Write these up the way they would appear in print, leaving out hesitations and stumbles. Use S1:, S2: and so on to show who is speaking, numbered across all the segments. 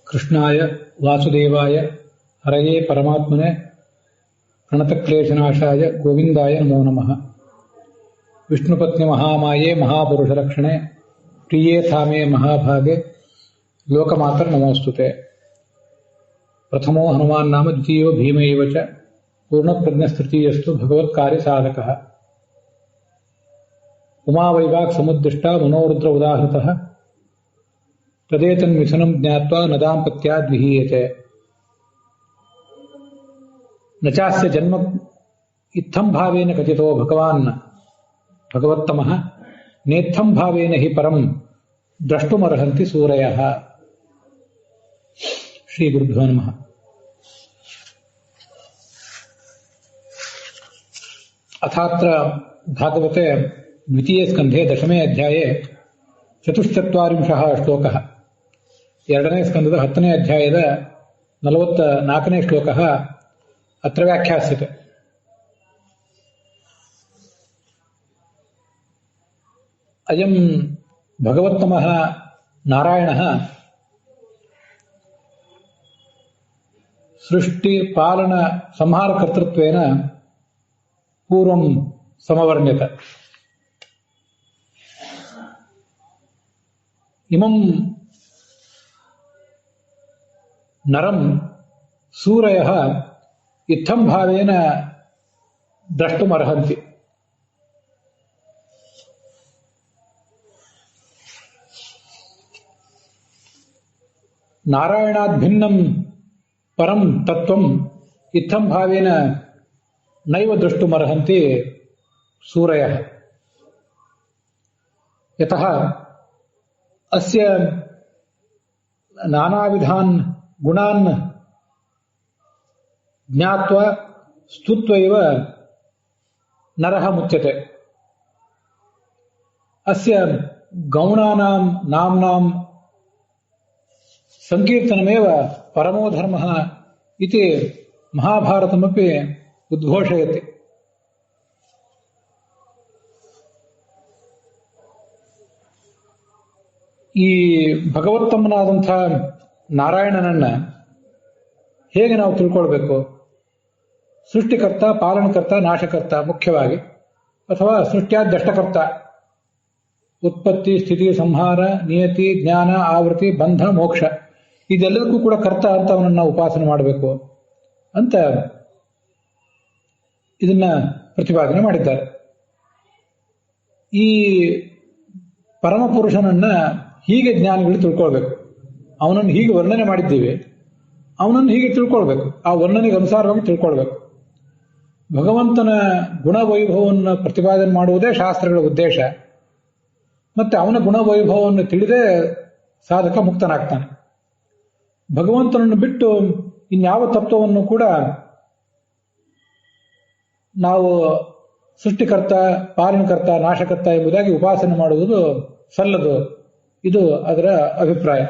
S1: ಕೃಷ್ಣಾಯ ವಾಸುದೇವಾಯ ಹರಯೇ ಪರಮಾತ್ಮನೆ ಪ್ರಣತಕ್ಲೇಶನಾಶಾಯ ಗೋವಿಂದಾಯ ನಮೋ ನಮಃ. ವಿಷ್ಣುಪತ್ನಿ ಮಹಾಮಾಯೇ ಮಹಾಪುರುಷರಕ್ಷಣೆ ಪ್ರಿಯೇ ಥಾಮೇ ಮಹಾಭಾಗೆ ಲೋಕಮಾತರ್ ನಮೋಸ್ತುತೆ. ಪ್ರಥಮೋ ಹನುಮಾನ್ ನಾಮ ದ್ವಿತೀಯೋ ಭೀಮ ಏವ ಚ ಪೂರ್ಣಪ್ರಜ್ಞಸ್ತೃತೀಯಸ್ತು ಭಗವತ್ಕಾರ್ಯ ಸಾಧಕಃ. ಉಮಾವೈವಾಕ್ ಸಮುದ್ದಿಷ್ಟಾ ಮನೋರುದ್ರ ಉದಾಹೃತಃ ತದೇತನ್ಮಿಥುನಂ ಜ್ಞಾತ್ವಾ ನ ದಾಂಪತ್ಯಾದ್ ವಿಹೀಯತೆ. ನ ಚಾಸ್ಯ ಜನ್ಮ ಇತ್ತಂ ಭಾವೇನ ಕಥಿತೋ ಭಗವಾನ್ ಭಗವತ್ತಮಃ ನೇತ್ತಂ ಭಾವೇನ ಹಿ ಪರಂ ದ್ರಷ್ಟುಮರ್ಹಂತಿ ಸೂರಯಃ. ಶ್ರೀ ಗುರುಭ್ಯೋ ನಮಃ. ಅಥಾತ್ರ ಭಾಗವತೆ ದ್ವಿತೀಯ ಸ್ಕಂಧೆ ದಶಮೇ ಅಧ್ಯಾಯೇ ಚತುಶ್ಚತ್ವಾರಿಂಶಃ ಶ್ಲೋಕಃ. ಎರಡನೇ ಸ್ಕಂದದ 10ನೇ ಅಧ್ಯಾಯದ 44ನೇ ಶ್ಲೋಕಃ ಅತ್ರ ವ್ಯಾಖ್ಯಾಸ್ಯತೆ. ಅಯಂ ಭಗವತ್ತಮಃ ನಾರಾಯಣಃ ಸೃಷ್ಟಿ ಪಾಲನ ಸಂಹಾರ ಕರ್ತೃತ್ವೇನ ಪೂರ್ವಂ ಸಮವರ್ಣ್ಯತ. ಇಮಂ ನರಂ ಸೂರಯಃ ಇತ್ತಂ ಭಾವೇನ ದ್ರಷ್ಟುಮರ್ಹಂತಿ. ನಾರಾಯಣಾದ್ ಭಿನ್ನಂ ಪರಂ ತತ್ವಂ ಇತ್ತಂ ಭಾವೇನ ನೈವ ದ್ರಷ್ಟುಮರ್ಹಂತಿ ಸೂರಯಃ. ಯತಃ ಅಸ್ಯ ನಾನಾವಿಧಾನ್ ಗುಣಾನ್ ಜ್ಞಾತ್ವ ಸ್ತುತ್ವ ಇವ ನರಃ ಮುಚ್ಯತೆ. ಅಸ್ಯ ಗೌಣಾನಾಂ ನಾಮ್ನಾಂ ಸಂಕೀರ್ತನಮೇವ ಪರಮೋ ಧರ್ಮಃ ಇತಿ ಮಹಾಭಾರತಮಪಿ ಉದ್ಘೋಷಯತಿ. ಈ ಭಗವತ್ತಮ್ಮನಾದಂಥ ನಾರಾಯಣನನ್ನ ಹೇಗೆ ನಾವು ತಿಳ್ಕೊಳ್ಬೇಕು? ಸೃಷ್ಟಿಕರ್ತ, ಪಾಲನಕರ್ತ, ನಾಶಕರ್ತ ಮುಖ್ಯವಾಗಿ, ಅಥವಾ ಸೃಷ್ಟ್ಯಾದಷ್ಟಕರ್ತ, ಉತ್ಪತ್ತಿ, ಸ್ಥಿತಿ, ಸಂಹಾರ, ನಿಯತಿ, ಜ್ಞಾನ, ಆವೃತ್ತಿ, ಬಂಧ, ಮೋಕ್ಷ, ಇದೆಲ್ಲದಕ್ಕೂ ಕೂಡ ಕರ್ತ ಅಂತ ಅವನನ್ನು ನಾವು ಉಪಾಸನೆ ಮಾಡಬೇಕು ಅಂತ ಇದನ್ನ ಪ್ರತಿಪಾದನೆ ಮಾಡಿದ್ದಾರೆ. ಈ ಪರಮಪುರುಷನನ್ನ ಹೀಗೆ ಜ್ಞಾನಿಗಳು ತಿಳ್ಕೊಳ್ಬೇಕು. ಅವನನ್ನು ಹೀಗೆ ವರ್ಣನೆ ಮಾಡಿದ್ದೀವಿ, ಅವನನ್ನು ಹೀಗೆ ತಿಳ್ಕೊಳ್ಬೇಕು, ಆ ವರ್ಣನೆಗೆ ಅನುಸಾರವಾಗಿ ತಿಳ್ಕೊಳ್ಬೇಕು. ಭಗವಂತನ ಗುಣವೈಭವವನ್ನು ಪ್ರತಿಪಾದನೆ ಮಾಡುವುದೇ ಶಾಸ್ತ್ರಗಳ ಉದ್ದೇಶ. ಮತ್ತೆ ಅವನ ಗುಣವೈಭವವನ್ನು ತಿಳಿದೇ ಸಾಧಕ ಮುಕ್ತನಾಗ್ತಾನೆ. ಭಗವಂತನನ್ನು ಬಿಟ್ಟು ಇನ್ಯಾವ ತತ್ವವನ್ನು ಕೂಡ ನಾವು ಸೃಷ್ಟಿಕರ್ತ, ಪಾಲನಕರ್ತ, ನಾಶಕರ್ತ ಎಂಬುದಾಗಿ ಉಪಾಸನೆ ಮಾಡುವುದು ಸಲ್ಲದು. ಇದು ಅದರ ಅಭಿಪ್ರಾಯ.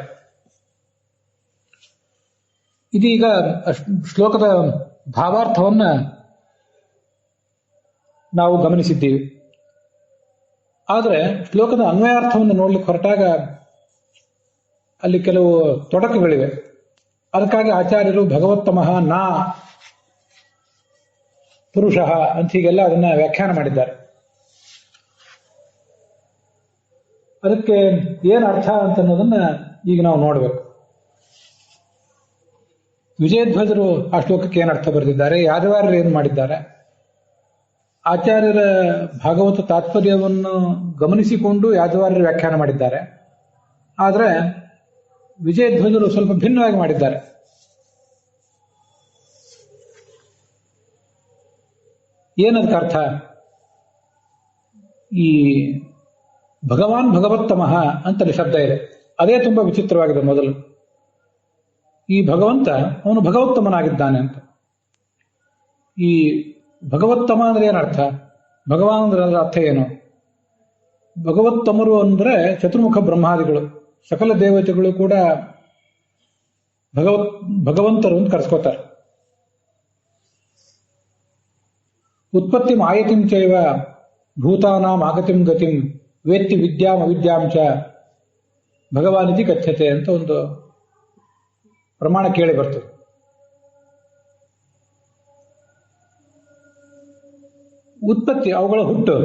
S1: ಇದೀಗ ಶ್ಲೋಕದ ಭಾವಾರ್ಥವನ್ನ ನಾವು ಗಮನಿಸಿದ್ದೀವಿ. ಆದರೆ ಶ್ಲೋಕದ ಅನ್ವಯಾರ್ಥವನ್ನು ನೋಡ್ಲಿಕ್ಕೆ ಹೊರಟಾಗ ಅಲ್ಲಿ ಕೆಲವು ತೊಡಕುಗಳಿವೆ. ಅದಕ್ಕಾಗಿ ಆಚಾರ್ಯರು ಭಗವತ್ತಮಃ ನಾ ಪುರುಷಃ ಅಂತ ಹೀಗೆಲ್ಲ ಅದನ್ನ ವ್ಯಾಖ್ಯಾನ ಮಾಡಿದ್ದಾರೆ. ಅದಕ್ಕೆ ಏನು ಅರ್ಥ ಅಂತ ಅನ್ನೋದನ್ನ ಈಗ ನಾವು ನೋಡಬೇಕು. ವಿಜಯಧ್ವಜರು ಆ ಶ್ಲೋಕಕ್ಕೆ ಏನು ಅರ್ಥ ಬರೆದಿದ್ದಾರೆ, ಯಾದವಾರ್ಯರು ಏನು ಮಾಡಿದ್ದಾರೆ, ಆಚಾರ್ಯರ ಭಾಗವತ ತಾತ್ಪರ್ಯವನ್ನು ಗಮನಿಸಿಕೊಂಡು ಯಾದವಾರ್ಯರು ವ್ಯಾಖ್ಯಾನ ಮಾಡಿದ್ದಾರೆ. ಆದರೆ ವಿಜಯಧ್ವಜರು ಸ್ವಲ್ಪ ಭಿನ್ನವಾಗಿ ಮಾಡಿದ್ದಾರೆ. ಏನದಕ್ಕೆ ಅರ್ಥ? ಈ ಭಗವಾನ್ ಭಗವತ್ತಮಃ ಅಂತಲ್ಲಿ ಶಬ್ದ ಇದೆ, ಅದೇ ತುಂಬಾ ವಿಚಿತ್ರವಾಗಿದೆ. ಮೊದಲು ಈ ಭಗವಂತ ಅವನು ಭಗವತ್ತಮನಾಗಿದ್ದಾನೆ ಅಂತ. ಈ ಭಗವತ್ತಮ ಅಂದ್ರೆ ಏನರ್ಥ? ಭಗವಾನ್ ಅಂದ್ರೆ ಅದರ ಅರ್ಥ ಏನು? ಭಗವತ್ತಮರು ಅಂದ್ರೆ ಚತುರ್ಮುಖ ಬ್ರಹ್ಮಾದಿಗಳು, ಸಕಲ ದೇವತೆಗಳು ಕೂಡ ಭಗವಂತರು ಅಂತ ಕರೆಸ್ಕೋತಾರೆ. ಉತ್ಪತ್ತಿ ಆಯತಿಂ ಚೈವ ಭೂತಾನಾಂ ಆಗತಿಂ ಗತಿಂ ವೇತ್ತಿ ವಿದ್ಯಾಂ ಅವಿದ್ಯಾಂ ಚ ಭಗವಾನಿತಿ ಕಥ್ಯತೆ ಅಂತ ಒಂದು ಪ್ರಮಾಣ ಕೇಳಿ ಬರ್ತದೆ. ಉತ್ಪತ್ತಿ, ಅವುಗಳ ಹುಟ್ಟು,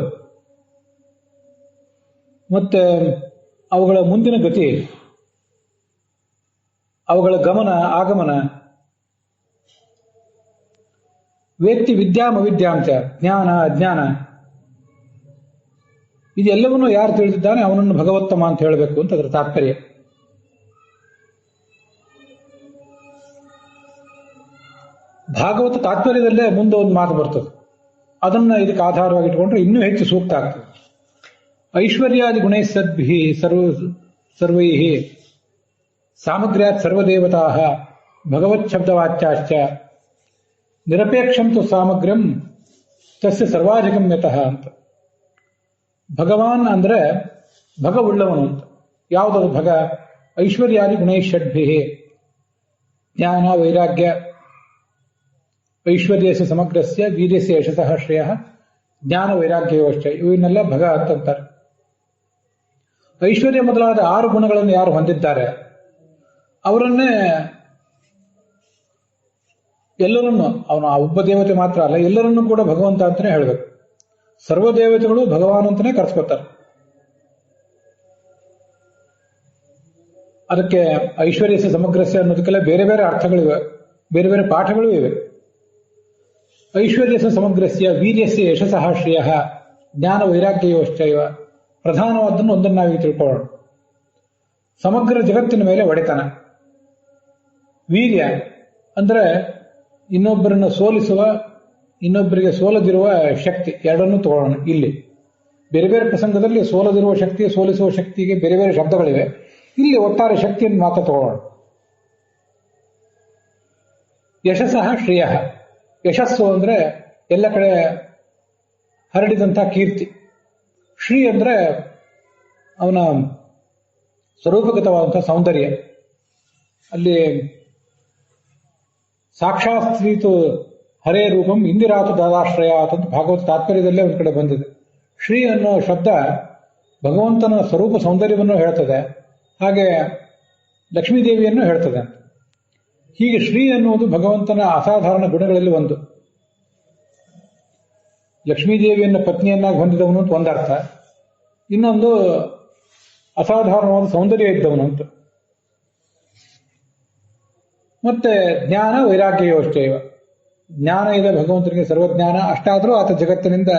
S1: ಮತ್ತೆ ಅವುಗಳ ಮುಂದಿನ ಗತಿ, ಅವುಗಳ ಗಮನ ಆಗಮನ, ವ್ಯಕ್ತಿ ವಿದ್ಯಾಮವಿದ್ಯಾಂಶ, ಜ್ಞಾನ ಅಜ್ಞಾನ, ಇದೆಲ್ಲವನ್ನೂ ಯಾರು ತಿಳಿದಿದ್ದಾನೆ ಅವನನ್ನು ಭಗವತ್ತಮ ಅಂತ ಹೇಳಬೇಕು ಅಂತ ಅದರ ತಾತ್ಪರ್ಯ. ಭಾಗವತ ತಾತ್ಪರ್ಯದಲ್ಲೇ ಮುಂದೆ ಒಂದು ಮಾತು ಬರ್ತದೆ. ಅದನ್ನ ಇದಕ್ಕೆ ಆಧಾರವಾಗಿ ಇಟ್ಕೊಂಡ್ರೆ ಇನ್ನೂ ಹೆಚ್ಚು ಸೂಕ್ತ ಆಗ್ತದೆ. ಐಶ್ವರ್ಯಾದಿ ಗುಣೈ ಸದ್ಭಿ ಸರ್ವೈ ಸಾಮಗ್ರ್ಯಾತ್ ಸರ್ವದೇವತಾ ಭಗವತ್ ಶಬ್ದವಾಚ್ಯಾಶ್ಚ ನಿರಪೇಕ್ಷಂತು ಸಾಮಗ್ರ್ಯಂ ತಸ್ಯ ಸರ್ವಾಧಿಕಂ ಯತಃ ಅಂತ. ಭಗವಾನ್ ಅಂದ್ರೆ ಭಗವುಳ್ಳವನು ಅಂತ. ಯಾವುದದು ಭಗ? ಐಶ್ವರ್ಯಾದಿ ಗುಣೈ ಷಡ್ಭಿ, ಜ್ಞಾನ ವೈರಾಗ್ಯ ಐಶ್ವರ್ಯಸ್ಯ ಸಮಗ್ರಸ್ಯ ವೀರ್ಯಸ್ಯ ಯಶಸಃ ಶ್ರೇಯ ಜ್ಞಾನ ವೈರಾಗ್ಯವಶ್ಚ, ಇವನ್ನೆಲ್ಲ ಭಗ ಅಂತಂತಾರೆ. ಐಶ್ವರ್ಯ ಮೊದಲಾದ 6 ಗುಣಗಳನ್ನು ಯಾರು ಹೊಂದಿದ್ದಾರೆ ಅವರನ್ನೇ ಎಲ್ಲರನ್ನು, ಅವನು ಆ ಒಬ್ಬ ದೇವತೆ ಮಾತ್ರ ಅಲ್ಲ, ಎಲ್ಲರನ್ನೂ ಕೂಡ ಭಗವಂತ ಅಂತಾನೆ ಹೇಳಬೇಕು. ಸರ್ವ ದೇವತೆಗಳು ಭಗವಾನ್ ಅಂತಾನೆ ಕರೆಸ್ಕೊತಾರೆ. ಅದಕ್ಕೆ ಐಶ್ವರ್ಯಸ್ಯ ಸಮಗ್ರಸ್ಯ ಅನ್ನೋದಕ್ಕೆಲ್ಲ ಬೇರೆ ಬೇರೆ ಅರ್ಥಗಳಿವೆ, ಬೇರೆ ಬೇರೆ ಪಾಠಗಳೂ ಇವೆ. ಐಶ್ವರ್ಯಸ್ಯ ಸಮಗ್ರಸ್ಯ ವೀರ್ಯಸ್ಯ ಯಶಸಃ ಶ್ರೇಯ ಜ್ಞಾನ ವೈರಾಗ್ಯವಶ್ಚೈವ. ಪ್ರಧಾನವಾದನ್ನು ಒಂದನ್ನು ನಾವೀಗ ತಿಳ್ಕೊಳ್ಳೋಣ. ಸಮಗ್ರ ಜಗತ್ತಿನ ಮೇಲೆ ಒಡೆತನ. ವೀರ್ಯ ಅಂದ್ರೆ ಇನ್ನೊಬ್ಬರನ್ನು ಸೋಲಿಸುವ, ಇನ್ನೊಬ್ಬರಿಗೆ ಸೋಲದಿರುವ ಶಕ್ತಿ, ಎರಡನ್ನೂ ತಗೊಳ್ಳೋಣ. ಇಲ್ಲಿ ಬೇರೆ ಬೇರೆ ಪ್ರಸಂಗದಲ್ಲಿ ಸೋಲದಿರುವ ಶಕ್ತಿ, ಸೋಲಿಸುವ ಶಕ್ತಿಗೆ ಬೇರೆ ಬೇರೆ ಶಬ್ದಗಳಿವೆ. ಇಲ್ಲಿ ಒಟ್ಟಾರೆ ಶಕ್ತಿಯನ್ನು ಮಾತ್ರ ತಗೊಳ್ಳೋಣ. ಯಶಸ್ಸಃ ಶ್ರೇಯ, ಯಶಸ್ಸು ಅಂದ್ರೆ ಎಲ್ಲ ಕಡೆ ಹರಡಿದಂಥ ಕೀರ್ತಿ. ಶ್ರೀ ಅಂದ್ರೆ ಅವನ ಸ್ವರೂಪಗತವಾದಂಥ ಸೌಂದರ್ಯ. ಅಲ್ಲಿ ಸಾಕ್ಷಾತ್ ಸ್ತ್ರೀತು ಹರೇ ರೂಪಂ ಇಂದಿರಾತು ದಾದಾಶ್ರಯ ಅಂತ ಭಾಗವತ ತಾತ್ಪರ್ಯದಲ್ಲೇ ಒಂದು ಕಡೆ ಬಂದಿದೆ. ಶ್ರೀ ಅನ್ನೋ ಶಬ್ದ ಭಗವಂತನ ಸ್ವರೂಪ ಸೌಂದರ್ಯವನ್ನು ಹೇಳ್ತದೆ, ಹಾಗೆ ಲಕ್ಷ್ಮೀದೇವಿಯನ್ನು ಹೇಳ್ತದೆ. ಹೀಗೆ ಶ್ರೀ ಅನ್ನುವುದು ಭಗವಂತನ ಅಸಾಧಾರಣ ಗುಣಗಳಲ್ಲಿ ಒಂದು. ಲಕ್ಷ್ಮೀದೇವಿಯನ್ನು ಪತ್ನಿಯನ್ನಾಗಿ ಹೊಂದಿದವನು ಅಂತ ಒಂದರ್ಥ, ಇನ್ನೊಂದು ಅಸಾಧಾರಣವಾದ ಸೌಂದರ್ಯ ಇದ್ದವನು ಅಂತ. ಮತ್ತೆ ಜ್ಞಾನ ವೈರಾಗ್ಯವಶ್ಚೈವ, ಜ್ಞಾನ ಇದೆ ಭಗವಂತನಿಗೆ, ಸರ್ವಜ್ಞಾನ. ಅಷ್ಟಾದರೂ ಆತ ಜಗತ್ತಿನಿಂದ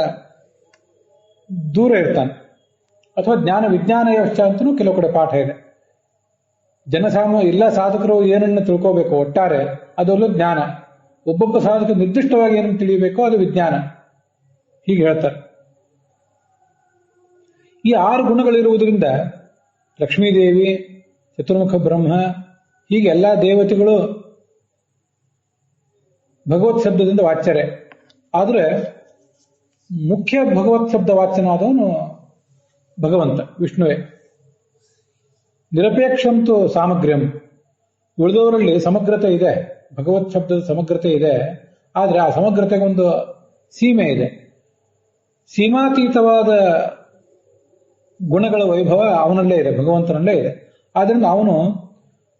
S1: ದೂರ ಇರ್ತಾನೆ. ಅಥವಾ ಜ್ಞಾನ ವಿಜ್ಞಾನಯವಶ್ಚ ಅಂತಲೂ ಕೆಲವು ಕಡೆ ಪಾಠ ಇದೆ. ಎಲ್ಲ ಸಾಧಕರು ಏನನ್ನು ತಿಳ್ಕೋಬೇಕು ಒಟ್ಟಾರೆ ಅದರಲ್ಲೂ ಜ್ಞಾನ. ಒಬ್ಬೊಬ್ಬ ಸಾಧಕ ನಿರ್ದಿಷ್ಟವಾಗಿ ಏನನ್ನು ತಿಳಿಯಬೇಕೋ ಅದು ವಿಜ್ಞಾನ, ಹೀಗೆ ಹೇಳ್ತಾರೆ. ಈ 6 ಗುಣಗಳಿರುವುದರಿಂದ ಲಕ್ಷ್ಮೀದೇವಿ, ಚತುರ್ಮುಖ ಬ್ರಹ್ಮ, ಹೀಗೆ ಎಲ್ಲ ದೇವತೆಗಳು ಭಗವತ್ ಶಬ್ದದಿಂದ ವಾಚ್ಯರೇ. ಆದರೆ ಮುಖ್ಯ ಭಗವತ್ ಶಬ್ದ ವಾಚ್ಯನಾದವನು ಭಗವಂತ ವಿಷ್ಣುವೇ. ನಿರಪೇಕ್ಷಂತು ಸಾಮಗ್ರ್ಯಂ, ಉಳಿದವರಲ್ಲಿ ಸಮಗ್ರತೆ ಇದೆ, ಭಗವತ್ ಶಬ್ದದ ಸಮಗ್ರತೆ ಇದೆ. ಆದರೆ ಆ ಸಮಗ್ರತೆಗೊಂದು ಸೀಮೆ ಇದೆ. ಸೀಮಾತೀತವಾದ ಗುಣಗಳ ವೈಭವ ಅವನಲ್ಲೇ ಇದೆ, ಭಗವಂತನಲ್ಲೇ ಇದೆ. ಆದ್ದರಿಂದ ಅವನು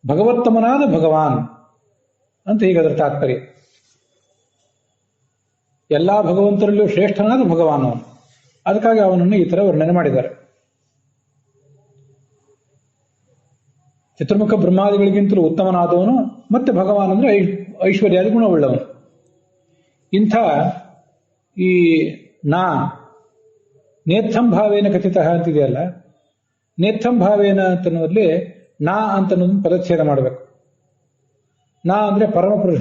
S1: ಭಗವತ್ತಮನಾದ ಭಗವಾನ್ ಅಂತ ಈಗ ಅದರ ತಾತ್ಪರ್ಯ. ಎಲ್ಲಾ ಭಗವಂತರಲ್ಲೂ ಶ್ರೇಷ್ಠನಾದ ಭಗವಾನ್ ಅವನು. ಅದಕ್ಕಾಗಿ ಅವನನ್ನು ಈ ತರ ವರ್ಣನೆ ಮಾಡಿದ್ದಾರೆ. ಚತುರ್ಮುಖ ಬ್ರಹ್ಮಾದಿಗಳಿಗಿಂತಲೂ ಉತ್ತಮನಾದವನು, ಮತ್ತೆ ಭಗವಾನ್ ಅಂದ್ರೆ ಐಶ್ವರ್ಯಾದಿ ಗುಣವುಳ್ಳವನು. ಇಂಥ ಈ ನೇತ್ಥಂಭಾವೇನ ಕಥಿತ ಅಂತಿದೆಯಲ್ಲ, ನೇತ್ಥಂಭಾವೇನ ಅಂತನ್ನುವಲ್ಲಿ ಅಂತನ್ನೋದನ್ನು ಪದಚ್ಛೇದ ಮಾಡಬೇಕು. ಅಂದ್ರೆ ಪರಮಪುರುಷ,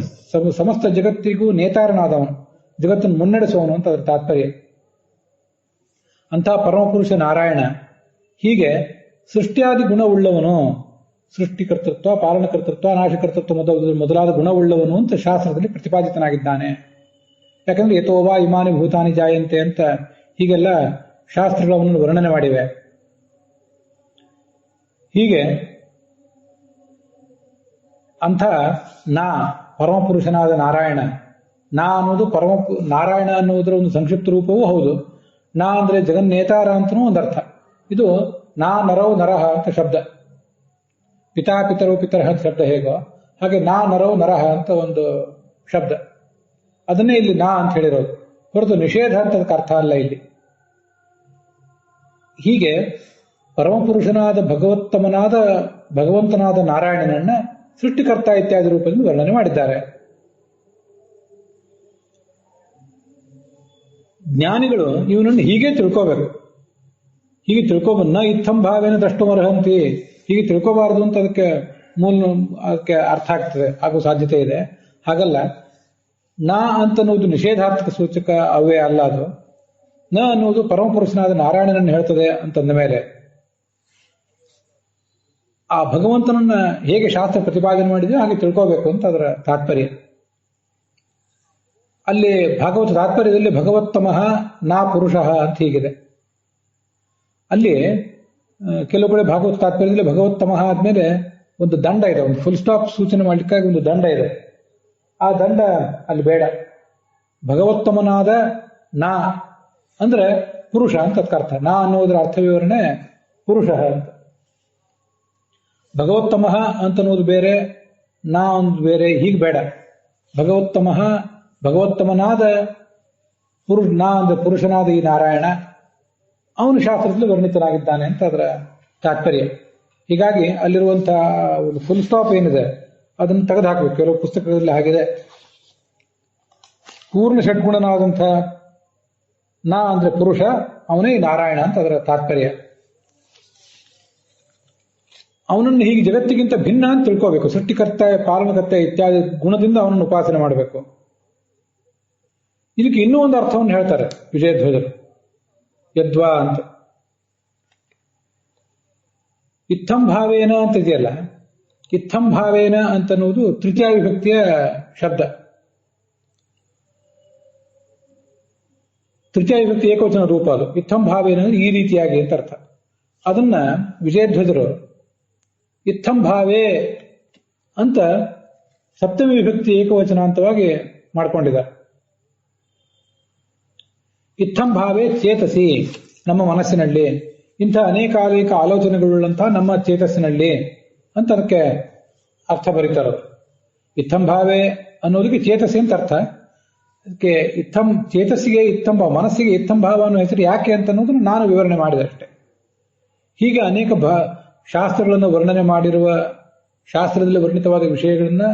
S1: ಸಮಸ್ತ ಜಗತ್ತಿಗೂ ನೇತಾರನಾದವನು, ಜಗತ್ತನ್ನು ಮುನ್ನಡೆಸುವವನು ಅಂತ ಅದರ ತಾತ್ಪರ್ಯ. ಅಂಥ ಪರಮಪುರುಷ ನಾರಾಯಣ. ಹೀಗೆ ಸೃಷ್ಟಿಯಾದಿ ಗುಣವುಳ್ಳವನು, ಸೃಷ್ಟಿಕರ್ತೃತ್ವ, ಪಾಲನಕರ್ತೃತ್ವ, ನಾಶಕರ್ತೃತ್ವ ಮೊದಲಾದ ಗುಣವುಳ್ಳವನು ಅಂತ ಶಾಸ್ತ್ರದಲ್ಲಿ ಪ್ರತಿಪಾದಿತನಾಗಿದ್ದಾನೆ. ಯಾಕಂದ್ರೆ ಯಥೋವಾ ಇಮಾನಿ ಭೂತಾನಿ ಜಾಯಂತೆ ಅಂತ ಹೀಗೆಲ್ಲ ಶಾಸ್ತ್ರಗಳು ಅವನನ್ನು ವರ್ಣನೆ ಮಾಡಿವೆ. ಹೀಗೆ ಅಂಥ ಪರಮಪುರುಷನಾದ ನಾರಾಯಣ. ಅನ್ನೋದು ನಾರಾಯಣ ಅನ್ನುವುದರ ಒಂದು ಸಂಕ್ಷಿಪ್ತ ರೂಪವೂ ಹೌದು. ಅಂದ್ರೆ ಜಗನ್ನೇತಾರ ಅಂತನೂ ಒಂದು ಅರ್ಥ. ಇದು ನರೌ ನರಹ ಅಂತ ಶಬ್ದ. ಪಿತಾ ಪಿತರೋ ಪಿತರಹ ಶಬ್ದ ಹೇಗೋ ಹಾಗೆ ನಾ ನರೋ ನರಹ ಅಂತ ಒಂದು ಶಬ್ದ, ಅದನ್ನೇ ಇಲ್ಲಿ ನಾ ಅಂತ ಹೇಳಿರೋದು ಹೊರತು ನಿಷೇಧ ಅಂತದಕ್ಕೆ ಅರ್ಥ ಅಲ್ಲ ಇಲ್ಲಿ. ಹೀಗೆ ಪರಮಪುರುಷನಾದ ಭಗವಂತನಾದ ನಾರಾಯಣನನ್ನ ಸೃಷ್ಟಿಕರ್ತ ಇತ್ಯಾದಿ ರೂಪದಿಂದ ವರ್ಣನೆ ಮಾಡಿದ್ದಾರೆ. ಜ್ಞಾನಿಗಳು ಇವನನ್ನು ಹೀಗೆ ತಿಳ್ಕೋಬೇಕು. ಹೀಗೆ ತಿಳ್ಕೊಬನ್ನ ಇತ್ತಂ ಭಾವೇನ ದ್ರಷ್ಟುಮರ್ಹಂತಿ, ಹೀಗೆ ತಿಳ್ಕೋಬಾರದು ಅಂತ ಅದಕ್ಕೆ ಅರ್ಥ ಆಗ್ತದೆ, ಆಗೋ ಸಾಧ್ಯತೆ ಇದೆ. ಹಾಗಲ್ಲ, ನ ಅಂತನ್ನುವುದು ನಿಷೇಧಾರ್ಥಕ ಸೂಚಕ ಅವೇ ಅಲ್ಲ. ಅದು ನ ಅನ್ನುವುದು ಪರಮಪುರುಷನಾದ ನಾರಾಯಣನನ್ನು ಹೇಳ್ತದೆ ಅಂತಂದ ಮೇಲೆ ಆ ಭಗವಂತನನ್ನ ಹೇಗೆ ಶಾಸ್ತ್ರ ಪ್ರತಿಪಾದನೆ ಮಾಡಿದೆ ಹಾಗೆ ತಿಳ್ಕೋಬೇಕು ಅಂತ ಅದರ ತಾತ್ಪರ್ಯ. ಅಲ್ಲಿ ಭಾಗವತ ತಾತ್ಪರ್ಯದಲ್ಲಿ ಭಗವತ್ತಮಃ ನಾ ಪುರುಷಃ ಅಂತ ಹೀಗಿದೆ. ಅಲ್ಲಿ ಕೆಲವು ಕಡೆ ಭಾಗವತ ತಾತ್ಪರ್ಯದಲ್ಲಿ ಭಗವತ್ತಮಃ ಆದ್ಮೇಲೆ ಒಂದು ದಂಡ ಇದೆ, ಒಂದು ಫುಲ್ ಸ್ಟಾಪ್ ಸೂಚನೆ ಮಾಡ್ಲಿಕ್ಕಾಗಿ ಒಂದು ದಂಡ ಇದೆ. ಆ ದಂಡ ಅಲ್ಲಿ ಬೇಡ. ಭಗವತ್ತಮನಾದ ನಾ ಅಂದ್ರೆ ಪುರುಷ ಅಂತ ಅರ್ಥ. ನಾ ಅನ್ನೋದ್ರ ಅರ್ಥ ವಿವರಣೆ ಪುರುಷ ಅಂತ. ಭಗವತ್ತಮಃ ಅಂತನ್ನೋದು ಬೇರೆ, ನಾ ಒಂದು ಬೇರೆ, ಹೀಗೆ ಬೇಡ. ಭಗವತ್ತಮನಾದ ನಾ ಅಂದ್ರೆ ಪುರುಷನಾದ ಈ ನಾರಾಯಣ, ಅವನು ಶಾಸ್ತ್ರದಲ್ಲಿ ವರ್ಣಿತನಾಗಿದ್ದಾನೆ ಅಂತ ಅದರ ತಾತ್ಪರ್ಯ. ಹೀಗಾಗಿ ಅಲ್ಲಿರುವಂತಹ ಒಂದು ಫುಲ್ ಸ್ಟಾಪ್ ಏನಿದೆ ಅದನ್ನು ತೆಗೆದು ಹಾಕಬೇಕು. ಕೆಲವು ಪುಸ್ತಕದಲ್ಲಿ ಆಗಿದೆ. ಪೂರ್ಣ ಷಡ್ಗುಣನಾದಂಥ ನಾ ಅಂದ್ರೆ ಪುರುಷ, ಅವನೇ ನಾರಾಯಣ ಅಂತ ಅದರ ತಾತ್ಪರ್ಯ. ಅವನನ್ನು ಹೀಗೆ ಜಗತ್ತಿಗಿಂತ ಭಿನ್ನ ಅಂತ ತಿಳ್ಕೋಬೇಕು. ಸೃಷ್ಟಿಕರ್ತ, ಪಾಲನಕರ್ತ ಇತ್ಯಾದಿ ಗುಣದಿಂದ ಅವನನ್ನು ಉಪಾಸನೆ ಮಾಡಬೇಕು. ಇದಕ್ಕೆ ಇನ್ನೂ ಒಂದು ಅರ್ಥವನ್ನು ಹೇಳ್ತಾರೆ ವಿಜಯಧ್ವಜರು, ಯದ್ವಾ ಅಂತ. ಇತ್ತಂ ಭಾವೇನ ಅಂತ ಇದೆಯಲ್ಲ, ಇತ್ತಂ ಭಾವೇನ ಅಂತನ್ನುವುದು ತೃತೀಯ ವಿಭಕ್ತಿಯ ಶಬ್ದ. ತೃತೀಯ ವಿಭಕ್ತಿ ಏಕವಚನ ರೂಪ ಅದು. ಇತ್ತಂ ಭಾವೇನ ಈ ರೀತಿಯಾಗಿ ಅಂತ ಅರ್ಥ. ಅದನ್ನ ವಿಜಯಧ್ವಜರು ಇತ್ತಂ ಭಾವೇ ಅಂತ ಸಪ್ತಮಿ ವಿಭಕ್ತಿ ಏಕವಚನಾಂತವಾಗಿ ಮಾಡ್ಕೊಂಡಿದ್ದಾರೆ. ಇತ್ತಂ ಭಾವೇ ಚೇತಸಿ, ನಮ್ಮ ಮನಸ್ಸಿನಲ್ಲಿ ಇಂಥ ಅನೇಕಾನೇಕ ಆಲೋಚನೆಗಳುಳ್ಳಂತಹ ನಮ್ಮ ಚೇತಸ್ಸಿನಲ್ಲಿ ಅಂತ ಅದಕ್ಕೆ ಅರ್ಥ ಬರೀತಾರೆ. ಇತ್ತಂ ಭಾವೇ ಅನ್ನೋದಕ್ಕೆ ಚೇತಸಿ ಅಂತ ಅರ್ಥ. ಅದಕ್ಕೆ ಇತ್ತಂ ಚೇತಸ್ಸಿಗೆ ಮನಸ್ಸಿಗೆ ಇತ್ತಂ ಭಾವ ಅನ್ನೋ ಹೆಸರು ಯಾಕೆ ಅಂತ ಅನ್ನೋದನ್ನು ನಾನು ವಿವರಣೆ ಮಾಡಿದೆ ಅಷ್ಟೆ. ಹೀಗೆ ಅನೇಕ ಶಾಸ್ತ್ರಗಳನ್ನು ವರ್ಣನೆ ಮಾಡಿರುವ, ಶಾಸ್ತ್ರದಲ್ಲಿ ವರ್ಣಿತವಾದ ವಿಷಯಗಳನ್ನ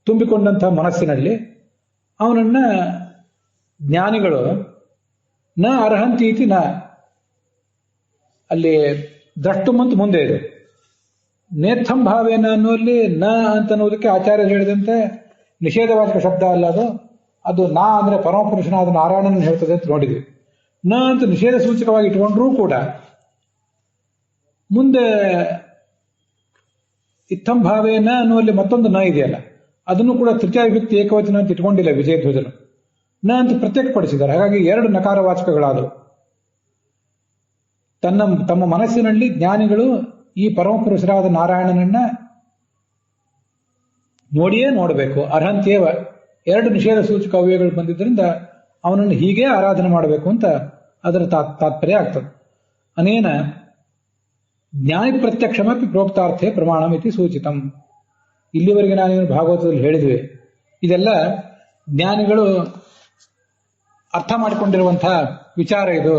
S1: ತುಂಬಿಕೊಂಡಂತಹ ಮನಸ್ಸಿನಲ್ಲಿ ಅವನನ್ನ ಜ್ಞಾನಿಗಳು ನ ಅರ್ಹಂತಿ ಇತಿ ನ, ಅಲ್ಲಿ ದ್ರಷ್ಟುಮಂತ ಮುಂದೆ ಇದೆ. ನೇತ್ತಂ ಭಾವೇನ ಅನ್ನುವಲ್ಲಿ ನ ಅಂತ ಅನ್ನೋದಕ್ಕೆ ಆಚಾರ್ಯರು ಹೇಳಿದಂತೆ ನಿಷೇಧವಾಚಕ ಶಬ್ದ ಅಲ್ಲ ಅದು. ಅದು ನಾ ಅಂದ್ರೆ ಪರಮಪುರುಷನಾದ ನಾರಾಯಣನ ಹೇಳ್ತದೆ ಅಂತ ನೋಡಿದ್ವಿ. ನ ಅಂತ ನಿಷೇಧ ಸೂಚಕವಾಗಿ ಇಟ್ಕೊಂಡ್ರೂ ಕೂಡ ಮುಂದೆ ಇತ್ತಂ ಭಾವೇನ ಅನ್ನುವಲ್ಲಿ ಮತ್ತೊಂದು ನ ಇದೆಯಲ್ಲ, ಅದನ್ನು ಕೂಡ ತೃತೀಯ ವಿಭಕ್ತಿ ಏಕವಚನ ಅಂತ ಇಟ್ಕೊಂಡಿಲ್ಲ ವಿಜಯಧ್ವಜರು. ನ ಅಂತ ಪ್ರತ್ಯೇಕಪಡಿಸಿದ್ದಾರೆ. ಹಾಗಾಗಿ ಎರಡು ನಕಾರವಾಚಕಗಳಾದವು. ತಮ್ಮ ಮನಸ್ಸಿನಲ್ಲಿ ಜ್ಞಾನಿಗಳು ಈ ಪರಮಪುರುಷರಾದ ನಾರಾಯಣನನ್ನ ನೋಡಿಯೇ ನೋಡಬೇಕು. ಅರ್ಹಂತೇವ, ಎರಡು ನಿಷೇಧ ಸೂಚಕ ಅವ್ಯಯಗಳು ಬಂದಿದ್ದರಿಂದ ಅವನನ್ನು ಹೀಗೆ ಆರಾಧನೆ ಮಾಡಬೇಕು ಅಂತ ಅದರ ತಾತ್ಪರ್ಯ ಆಗ್ತದೆ. ಅನೇನ ಜ್ಞಾನಿ ಪ್ರತ್ಯಕ್ಷಮಪಿ ಪ್ರೋಕ್ತಾರ್ಥೆ ಪ್ರಮಾಣಮಿತಿ ಸೂಚಿತಂ. ಇಲ್ಲಿವರೆಗೆ ನಾನೇನು ಭಾಗವತದಲ್ಲಿ ಹೇಳಿದ್ವಿ, ಇದೆಲ್ಲ ಜ್ಞಾನಿಗಳು ಅರ್ಥ ಮಾಡಿಕೊಂಡಿರುವಂತಹ ವಿಚಾರ. ಇದು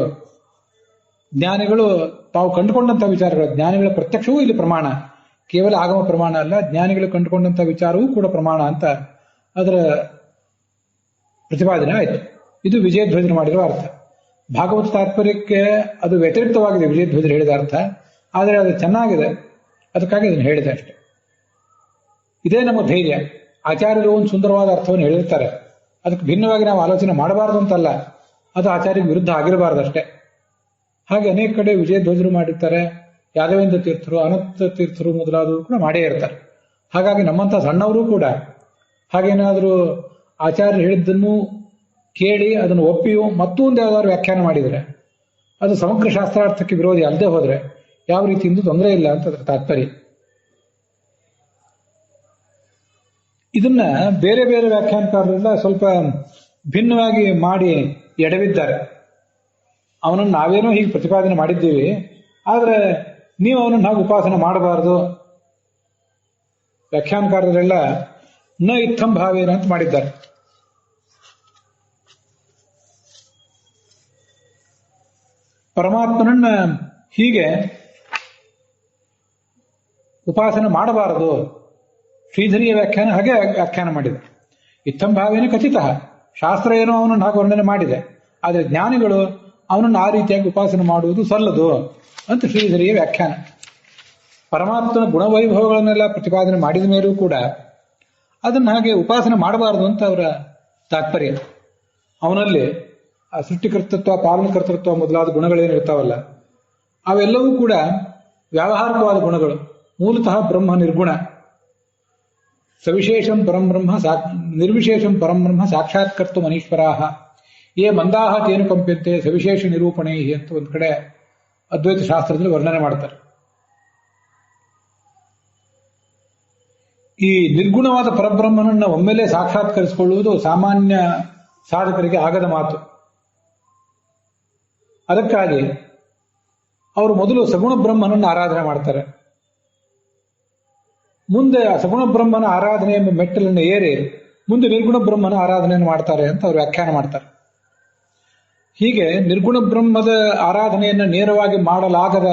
S1: ಜ್ಞಾನಿಗಳು ತಾವು ಕಂಡುಕೊಂಡಂತಹ ವಿಚಾರಗಳು. ಜ್ಞಾನಿಗಳ ಪ್ರತ್ಯಕ್ಷವೂ ಇಲ್ಲಿ ಪ್ರಮಾಣ, ಕೇವಲ ಆಗಮ ಪ್ರಮಾಣ ಅಲ್ಲ, ಜ್ಞಾನಿಗಳು ಕಂಡುಕೊಂಡಂತಹ ವಿಚಾರವೂ ಕೂಡ ಪ್ರಮಾಣ ಅಂತ ಅದರ ಪ್ರತಿಪಾದನೆ ಆಯಿತು. ಇದು ವಿಜಯಧ್ವಜರು ಮಾಡಿರುವ ಅರ್ಥ. ಭಾಗವತ ತಾತ್ಪರ್ಯಕ್ಕೆ ಅದು ವ್ಯತಿರಿಕ್ತವಾಗಿದೆ ವಿಜಯಧ್ವಜರು ಹೇಳಿದ ಅರ್ಥ, ಆದರೆ ಅದು ಚೆನ್ನಾಗಿದೆ, ಅದಕ್ಕಾಗಿ ಅದನ್ನು ಹೇಳಿದೆ ಅಷ್ಟೆ. ಇದೇ ನಮ್ಮ ಧೈರ್ಯ. ಆಚಾರ್ಯರು ಒಂದು ಸುಂದರವಾದ ಅರ್ಥವನ್ನು ಹೇಳಿರ್ತಾರೆ, ಅದಕ್ಕೆ ಭಿನ್ನವಾಗಿ ನಾವು ಆಲೋಚನೆ ಮಾಡಬಾರದು ಅಂತಲ್ಲ, ಅದು ಆಚಾರ್ಯ ವಿರುದ್ಧ ಆಗಿರಬಾರ್ದು ಅಷ್ಟೇ. ಹಾಗೆ ಅನೇಕ ಕಡೆ ವಿಜಯಧ್ವಜರು ಮಾಡಿರ್ತಾರೆ, ಯಾದವೇಂದ್ರ ತೀರ್ಥರು, ಅನಂತ ತೀರ್ಥರು ಮೊದಲಾದವರು ಕೂಡ ಮಾಡೇ ಇರ್ತಾರೆ. ಹಾಗಾಗಿ ನಮ್ಮಂಥ ಸಣ್ಣವರು ಕೂಡ ಹಾಗೇನಾದರೂ ಆಚಾರ್ಯರು ಹೇಳಿದ್ದನ್ನು ಕೇಳಿ ಅದನ್ನು ಒಪ್ಪಿಯು ಮತ್ತೊಂದು ಯಾವ್ದಾದ್ರು ವ್ಯಾಖ್ಯಾನ ಮಾಡಿದರೆ ಅದು ಸಮಗ್ರ ಶಾಸ್ತ್ರಾರ್ಥಕ್ಕೆ ವಿರೋಧಿ ಅಲ್ಲದೆ ಹೋದರೆ ಯಾವ ರೀತಿಯಿಂದ ತೊಂದರೆ ಇಲ್ಲ ಅಂತ ಅದರ ತಾತ್ಪರ್ಯ. ಇದನ್ನ ಬೇರೆ ಬೇರೆ ವ್ಯಾಖ್ಯಾನಕಾರರಿಂದ ಸ್ವಲ್ಪ ಭಿನ್ನವಾಗಿ ಮಾಡಿ ಎಡವಿದ್ದಾರೆ. ಅವನನ್ನು ನಾವೇನೋ ಹೀಗೆ ಪ್ರತಿಪಾದನೆ ಮಾಡಿದ್ದೀವಿ, ಆದರೆ ನೀವು ಅವನನ್ನು ಹಾಗೆ ಉಪಾಸನೆ ಮಾಡಬಾರದು ವ್ಯಾಖ್ಯಾನಕಾರರೆಲ್ಲ ನ ಇತ್ತಂ ಭಾವೇನ ಅಂತ ಮಾಡಿದ್ದಾರೆ. ಪರಮಾತ್ಮನನ್ನ ಹೀಗೆ ಉಪಾಸನೆ ಮಾಡಬಾರದು. ಶ್ರೀಧರಿಯ ವ್ಯಾಖ್ಯಾನ ಹಾಗೆ ವ್ಯಾಖ್ಯಾನ ಮಾಡಿದೆ. ಇತ್ತಂ ಭಾವೇನ ಖಚಿತ, ಶಾಸ್ತ್ರ ಏನೋ ಅವನನ್ನು ಹಾಗೆ ವರ್ಣನೆ ಮಾಡಿದೆ, ಆದರೆ ಜ್ಞಾನಿಗಳು ಅವನನ್ನು ಆ ರೀತಿಯಾಗಿ ಉಪಾಸನೆ ಮಾಡುವುದು ಸಲ್ಲದು ಅಂತ ಶ್ರೀಧರಿಯ ವ್ಯಾಖ್ಯಾನ. ಪರಮಾತ್ಮನ ಗುಣವೈಭವಗಳನ್ನೆಲ್ಲ ಪ್ರತಿಪಾದನೆ ಮಾಡಿದ ಮೇಲೂ ಕೂಡ ಅದನ್ನು ಹಾಗೆ ಉಪಾಸನೆ ಮಾಡಬಾರದು ಅಂತ ಅವರ ತಾತ್ಪರ್ಯ. ಅವನಲ್ಲಿ ಆ ಸೃಷ್ಟಿಕರ್ತೃತ್ವ, ಪಾಲನಕರ್ತೃತ್ವ ಮೊದಲಾದ ಗುಣಗಳೇನಿರ್ತಾವಲ್ಲ ಅವೆಲ್ಲವೂ ಕೂಡ ವ್ಯಾವಹಾರಿಕವಾದ ಗುಣಗಳು. ಮೂಲತಃ ಬ್ರಹ್ಮ ನಿರ್ಗುಣ, ಸವಿಶೇಷಂ ಪರಂಬ್ರಹ್ಮ ನಿರ್ವಿಶೇಷಂ ಪರಂಬ್ರಹ್ಮ ಸಾಕ್ಷಾತ್ಕರ್ತು ಮನೀಶ್ವರಾಹ ಯೇ ಮಂದಾಹ ತೇನು ಕಂಪ್ಯಂತೆ ಸವಿಶೇಷ ನಿರೂಪಣೆ ಅಂತ ಒಂದು ಕಡೆ ಅದ್ವೈತ ಶಾಸ್ತ್ರದಲ್ಲಿ ವರ್ಣನೆ ಮಾಡ್ತಾರೆ. ಈ ನಿರ್ಗುಣವಾದ ಪರಬ್ರಹ್ಮನನ್ನ ಒಮ್ಮೆಲೆ ಸಾಕ್ಷಾತ್ಕರಿಸಿಕೊಳ್ಳುವುದು ಸಾಮಾನ್ಯ ಸಾಧಕರಿಗೆ ಆಗದ ಮಾತು. ಅದಕ್ಕಾಗಿ ಅವರು ಮೊದಲು ಸಗುಣ ಬ್ರಹ್ಮನನ್ನು ಆರಾಧನೆ ಮಾಡ್ತಾರೆ. ಮುಂದೆ ಆ ಸಗುಣ ಬ್ರಹ್ಮನ ಆರಾಧನೆ ಎಂಬ ಮೆಟ್ಟಲನ್ನು ಏರಿ ಮುಂದೆ ನಿರ್ಗುಣ ಬ್ರಹ್ಮನ ಆರಾಧನೆಯನ್ನು ಮಾಡ್ತಾರೆ ಅಂತ ಅವರು ವ್ಯಾಖ್ಯಾನ ಮಾಡ್ತಾರೆ. ಹೀಗೆ ನಿರ್ಗುಣ ಬ್ರಹ್ಮದ ಆರಾಧನೆಯನ್ನು ನೇರವಾಗಿ ಮಾಡಲಾಗದ,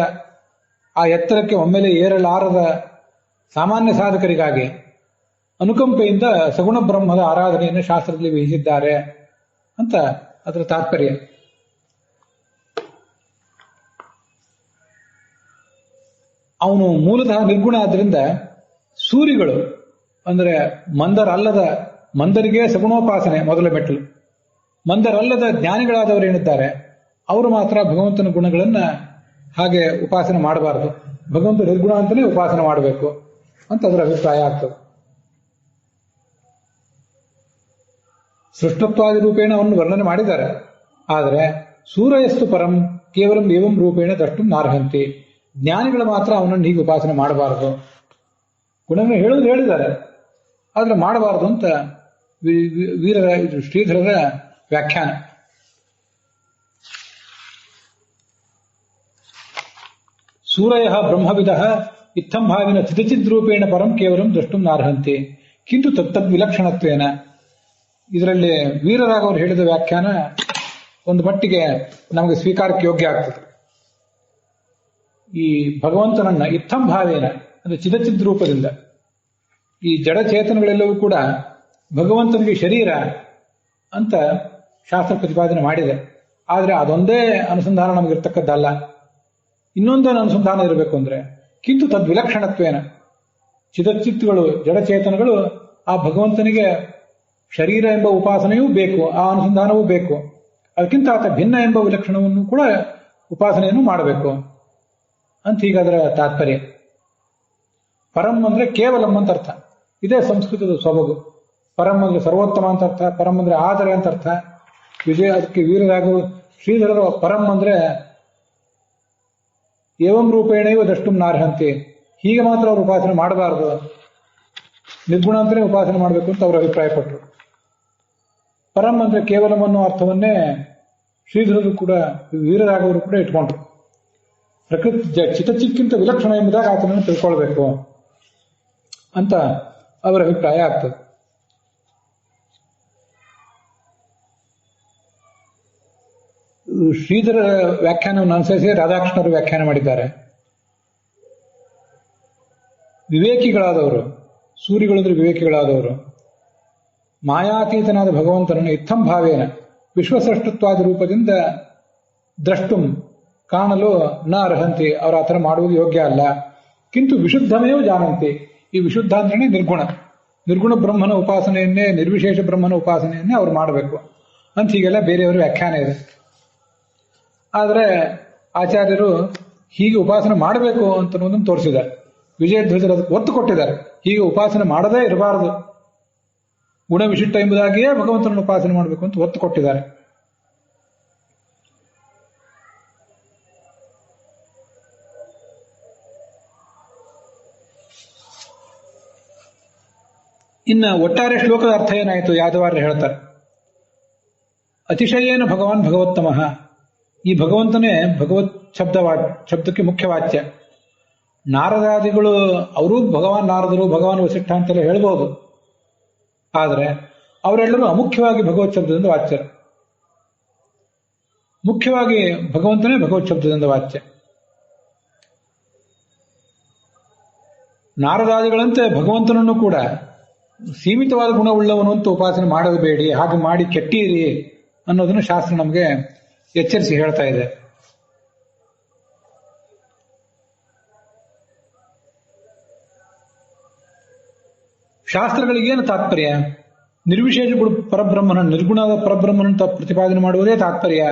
S1: ಆ ಎತ್ತರಕ್ಕೆ ಒಮ್ಮೆಲೆ ಏರಲಾರದ ಸಾಮಾನ್ಯ ಸಾಧಕರಿಗಾಗಿ ಅನುಕಂಪೆಯಿಂದ ಸಗುಣ ಬ್ರಹ್ಮದ ಆರಾಧನೆಯನ್ನು ಶಾಸ್ತ್ರದಲ್ಲಿ ವಿಧಿಸಿದ್ದಾರೆ ಅಂತ ಅದರ ತಾತ್ಪರ್ಯ. ಅವನು ಮೂಲತಃ ನಿರ್ಗುಣ ಆದ್ದರಿಂದ ಸೂರಿಗಳು ಅಂದರೆ ಮಂದರಿಗೆ ಸಗುಣೋಪಾಸನೆ ಮೊದಲ ಮೆಟ್ಟಲು. ಮಂದರಲ್ಲದ ಜ್ಞಾನಿಗಳಾದವರು ಏನಿದ್ದಾರೆ ಅವರು ಮಾತ್ರ ಭಗವಂತನ ಗುಣಗಳನ್ನ ಹಾಗೆ ಉಪಾಸನೆ ಮಾಡಬಾರದು, ಭಗವಂತ ನಿರ್ಗುಣ ಅಂತಲೇ ಉಪಾಸನೆ ಮಾಡಬೇಕು ಅಂತ ಅದರ ಅಭಿಪ್ರಾಯ ಆಗ್ತದೆ. ಸೃಷ್ಟತ್ವಾದಿ ರೂಪೇಣ ಅವನ್ನು ವರ್ಣನೆ ಮಾಡಿದ್ದಾರೆ. ಆದರೆ ಸೂರಯಸ್ತು ಪರಂ ಕೇವಲ ಏವಂ ರೂಪೇಣ ದಷ್ಟು ನಾರ್ಹಂತಿ, ಜ್ಞಾನಿಗಳು ಮಾತ್ರ ಅವನನ್ನು ಹೀಗೆ ಉಪಾಸನೆ ಮಾಡಬಾರದು. ಗುಣವನ್ನು ಹೇಳಿದ್ದಾರೆ, ಆದರೆ ಮಾಡಬಾರದು ಅಂತ ಶ್ರೀಧರರ ವ್ಯಾಖ್ಯಾನ. ಸೂರಯ ಬ್ರಹ್ಮವಿದ ಇತ್ತಂ ಭಾವಿನ ಚಿದಚಿದ್ರೂಪೇಣ ಪರಂ ಕೇವಲಂ ದ್ರಷ್ಟುಂ ನಾರ್ಹಂತಿ ಕಿಂತು ತದ್ವಿಲಕ್ಷಣತ್ವೇನ. ಇದರಲ್ಲಿ ವೀರರಾಗವರು ಹೇಳಿದ ವ್ಯಾಖ್ಯಾನ ಒಂದು ಮಟ್ಟಿಗೆ ನಮಗೆ ಸ್ವೀಕಾರಕ್ಕೆ ಯೋಗ್ಯ ಆಗ್ತದೆ. ಈ ಭಗವಂತನನ್ನ ಇತ್ತಂ ಭಾವೇನ ಅಂದರೆ ಚಿದಚಿದ್ರೂಪದಿಂದ, ಈ ಜಡಚೇತನಗಳೆಲ್ಲವೂ ಕೂಡ ಭಗವಂತನಿಗೆ ಶರೀರ ಅಂತ ಶಾಸ್ತ್ರ ಪ್ರತಿಪಾದನೆ ಮಾಡಿದೆ. ಆದರೆ ಅದೊಂದೇ ಅನುಸಂಧಾನ ನಮಗಿರ್ತಕ್ಕದ್ದಲ್ಲ, ಇನ್ನೊಂದೇನು ಅನುಸಂಧಾನ ಇರಬೇಕು ಅಂದ್ರೆ ಕಿಂತು ತದ್ವಿಲಕ್ಷಣತ್ವೇನ, ಚಿದಚಿತ್ತುಗಳು ಜಡಚೇತನಗಳು ಆ ಭಗವಂತನಿಗೆ ಶರೀರ ಎಂಬ ಉಪಾಸನೆಯೂ ಬೇಕು, ಆ ಅನುಸಂಧಾನವೂ ಬೇಕು. ಅದಕ್ಕಿಂತ ಆತ ಭಿನ್ನ ಎಂಬ ವಿಲಕ್ಷಣವನ್ನು ಕೂಡ ಉಪಾಸನೆಯನ್ನು ಮಾಡಬೇಕು ಅಂತ ಹೀಗಾದರ ತಾತ್ಪರ್ಯ. ಪರಂ ಅಂದ್ರೆ ಕೇವಲಂ ಅಂತ ಅರ್ಥ. ಇದೇ ಸಂಸ್ಕೃತದ ಸೊಬಗು. ಪರಂ ಅಂದ್ರೆ ಸರ್ವೋತ್ತಮ ಅಂತ ಅರ್ಥ, ಪರಂ ಅಂದ್ರೆ ಆದರೆ ಅಂತ ಅರ್ಥ. ಅದಕ್ಕೆ ವೀರರಾಘವ ಶ್ರೀಧರರು ಪರಂ ಅಂದ್ರೆ ಏವಂ ರೂಪೇಣೈವ ದಷ್ಟುಂ ನಾರ್ಹಂತಿ, ಹೀಗೆ ಮಾತ್ರ ಅವರು ಉಪಾಸನೆ ಮಾಡಬಾರದು, ನಿರ್ಗುಣ ಅಂತಲೇ ಉಪಾಸನೆ ಮಾಡಬೇಕು ಅಂತ ಅವರು ಅಭಿಪ್ರಾಯಪಟ್ಟರು. ಪರಂ ಅಂದ್ರೆ ಕೇವಲಂ ಅನ್ನೋ ಅರ್ಥವನ್ನೇ ಶ್ರೀಧರರು ಕೂಡ ವೀರರಾಘವರು ಕೂಡ ಇಟ್ಕೊಂಡ್ರು. ಪ್ರಕೃತಿ ಚಿತ್ತಕ್ಕಿಂತ ವಿಲಕ್ಷಣ ಎಂಬುದಾಗಿ ಆತನನ್ನು ತಿಳ್ಕೊಳ್ಬೇಕು ಅಂತ ಅವರ ಅಭಿಪ್ರಾಯ ಆಗ್ತದೆ. ಶ್ರೀಧರ ವ್ಯಾಖ್ಯಾನವನ್ನು ಅನುಸರಿಸಿ ರಾಧಾಕೃಷ್ಣರು ವ್ಯಾಖ್ಯಾನ ಮಾಡಿದ್ದಾರೆ. ವಿವೇಕಿಗಳಾದವರು, ಸೂರಿಗಳು ಅಂದ್ರೆ ವಿವೇಕಿಗಳಾದವರು, ಮಾಯಾತೀತನಾದ ಭಗವಂತನನ್ನು ಇತ್ತಂ ಭಾವೇನ ವಿಶ್ವಸೃಷ್ಟತ್ವಾದ ರೂಪದಿಂದ ದ್ರಷ್ಟುಂ ಕಾಣಲು ನ ಅರ್ಹಂತಿ, ಅವರು ಆ ಥರ ಮಾಡುವುದು ಯೋಗ್ಯ ಅಲ್ಲ. ಕಿಂತು ವಿಶುದ್ಧಮೇವ ಜಾನಂತಿ, ಈ ವಿಶುದ್ಧ ಅಂದ್ರೆ ನಿರ್ಗುಣ ಬ್ರಹ್ಮನ ಉಪಾಸನೆಯನ್ನೇ, ನಿರ್ವಿಶೇಷ ಬ್ರಹ್ಮನ ಉಪಾಸನೆಯನ್ನೇ ಅವ್ರು ಮಾಡಬೇಕು ಅಂತ ಹೀಗೆಲ್ಲ ಬೇರೆಯವರು ವ್ಯಾಖ್ಯಾನ ಇದೆ. ಆದರೆ ಆಚಾರ್ಯರು ಹೀಗೆ ಉಪಾಸನೆ ಮಾಡಬೇಕು ಅಂತನ್ನೋದನ್ನು ತೋರಿಸಿದ್ದಾರೆ. ವಿಜಯಧ್ವಜರು ಅದಕ್ಕೆ ಒತ್ತು ಕೊಟ್ಟಿದ್ದಾರೆ. ಹೀಗೆ ಉಪಾಸನೆ ಮಾಡದೇ ಇರಬಾರದು, ಗುಣವಿಶಿಷ್ಟ ಎಂಬುದಾಗಿಯೇ ಭಗವಂತನನ್ನು ಉಪಾಸನೆ ಮಾಡಬೇಕು ಅಂತ ಒತ್ತು ಕೊಟ್ಟಿದ್ದಾರೆ. ಇನ್ನು ಒಟ್ಟಾರೆ ಶ್ಲೋಕದ ಅರ್ಥ ಏನಾಯಿತು ಯಾದವಾರ್ಯ ಹೇಳ್ತಾರೆ. ಅತಿಶಯೇನ ಭಗವಾನ್ ಭಗವತ್ತಮಃ, ಈ ಭಗವಂತನೇ ಭಗವತ್ ಶಬ್ದಕ್ಕೆ ಮುಖ್ಯ ವಾಚ್ಯ. ನಾರದಾದಿಗಳು ಅವರು ಭಗವಾನ್ ನಾರದರು ಭಗವಾನ್ ವಸಿಷ್ಠ ಅಂತೆಲ್ಲ ಹೇಳ್ಬೋದು. ಆದರೆ ಅವರೆಲ್ಲರೂ ಅಮುಖ್ಯವಾಗಿ ಭಗವತ್ ಶಬ್ದದಿಂದ ವಾಚ್ಯರು. ಮುಖ್ಯವಾಗಿ ಭಗವಂತನೇ ಭಗವತ್ ಶಬ್ದದಿಂದ ವಾಚ್ಯ. ನಾರದಾದಿಗಳಂತೆ ಭಗವಂತನನ್ನು ಕೂಡ ಸೀಮಿತವಾದ ಗುಣವುಳ್ಳವನು ಅಂತ ಉಪಾಸನೆ ಮಾಡಬೇಡಿ, ಹಾಗೆ ಮಾಡಿ ಕೆಟ್ಟೀರಿ ಅನ್ನೋದನ್ನು ಶಾಸ್ತ್ರ ನಮಗೆ ಎಚ್ಚರಿಸಿ ಹೇಳ್ತಾ ಇದೆ. ಶಾಸ್ತ್ರಗಳಿಗೇನು ತಾತ್ಪರ್ಯ? ನಿರ್ವಿಶೇಷ ಪರಬ್ರಹ್ಮನ, ನಿರ್ಗುಣದ ಪರಬ್ರಹ್ಮನ ಪ್ರತಿಪಾದನೆ ಮಾಡುವುದೇ ತಾತ್ಪರ್ಯ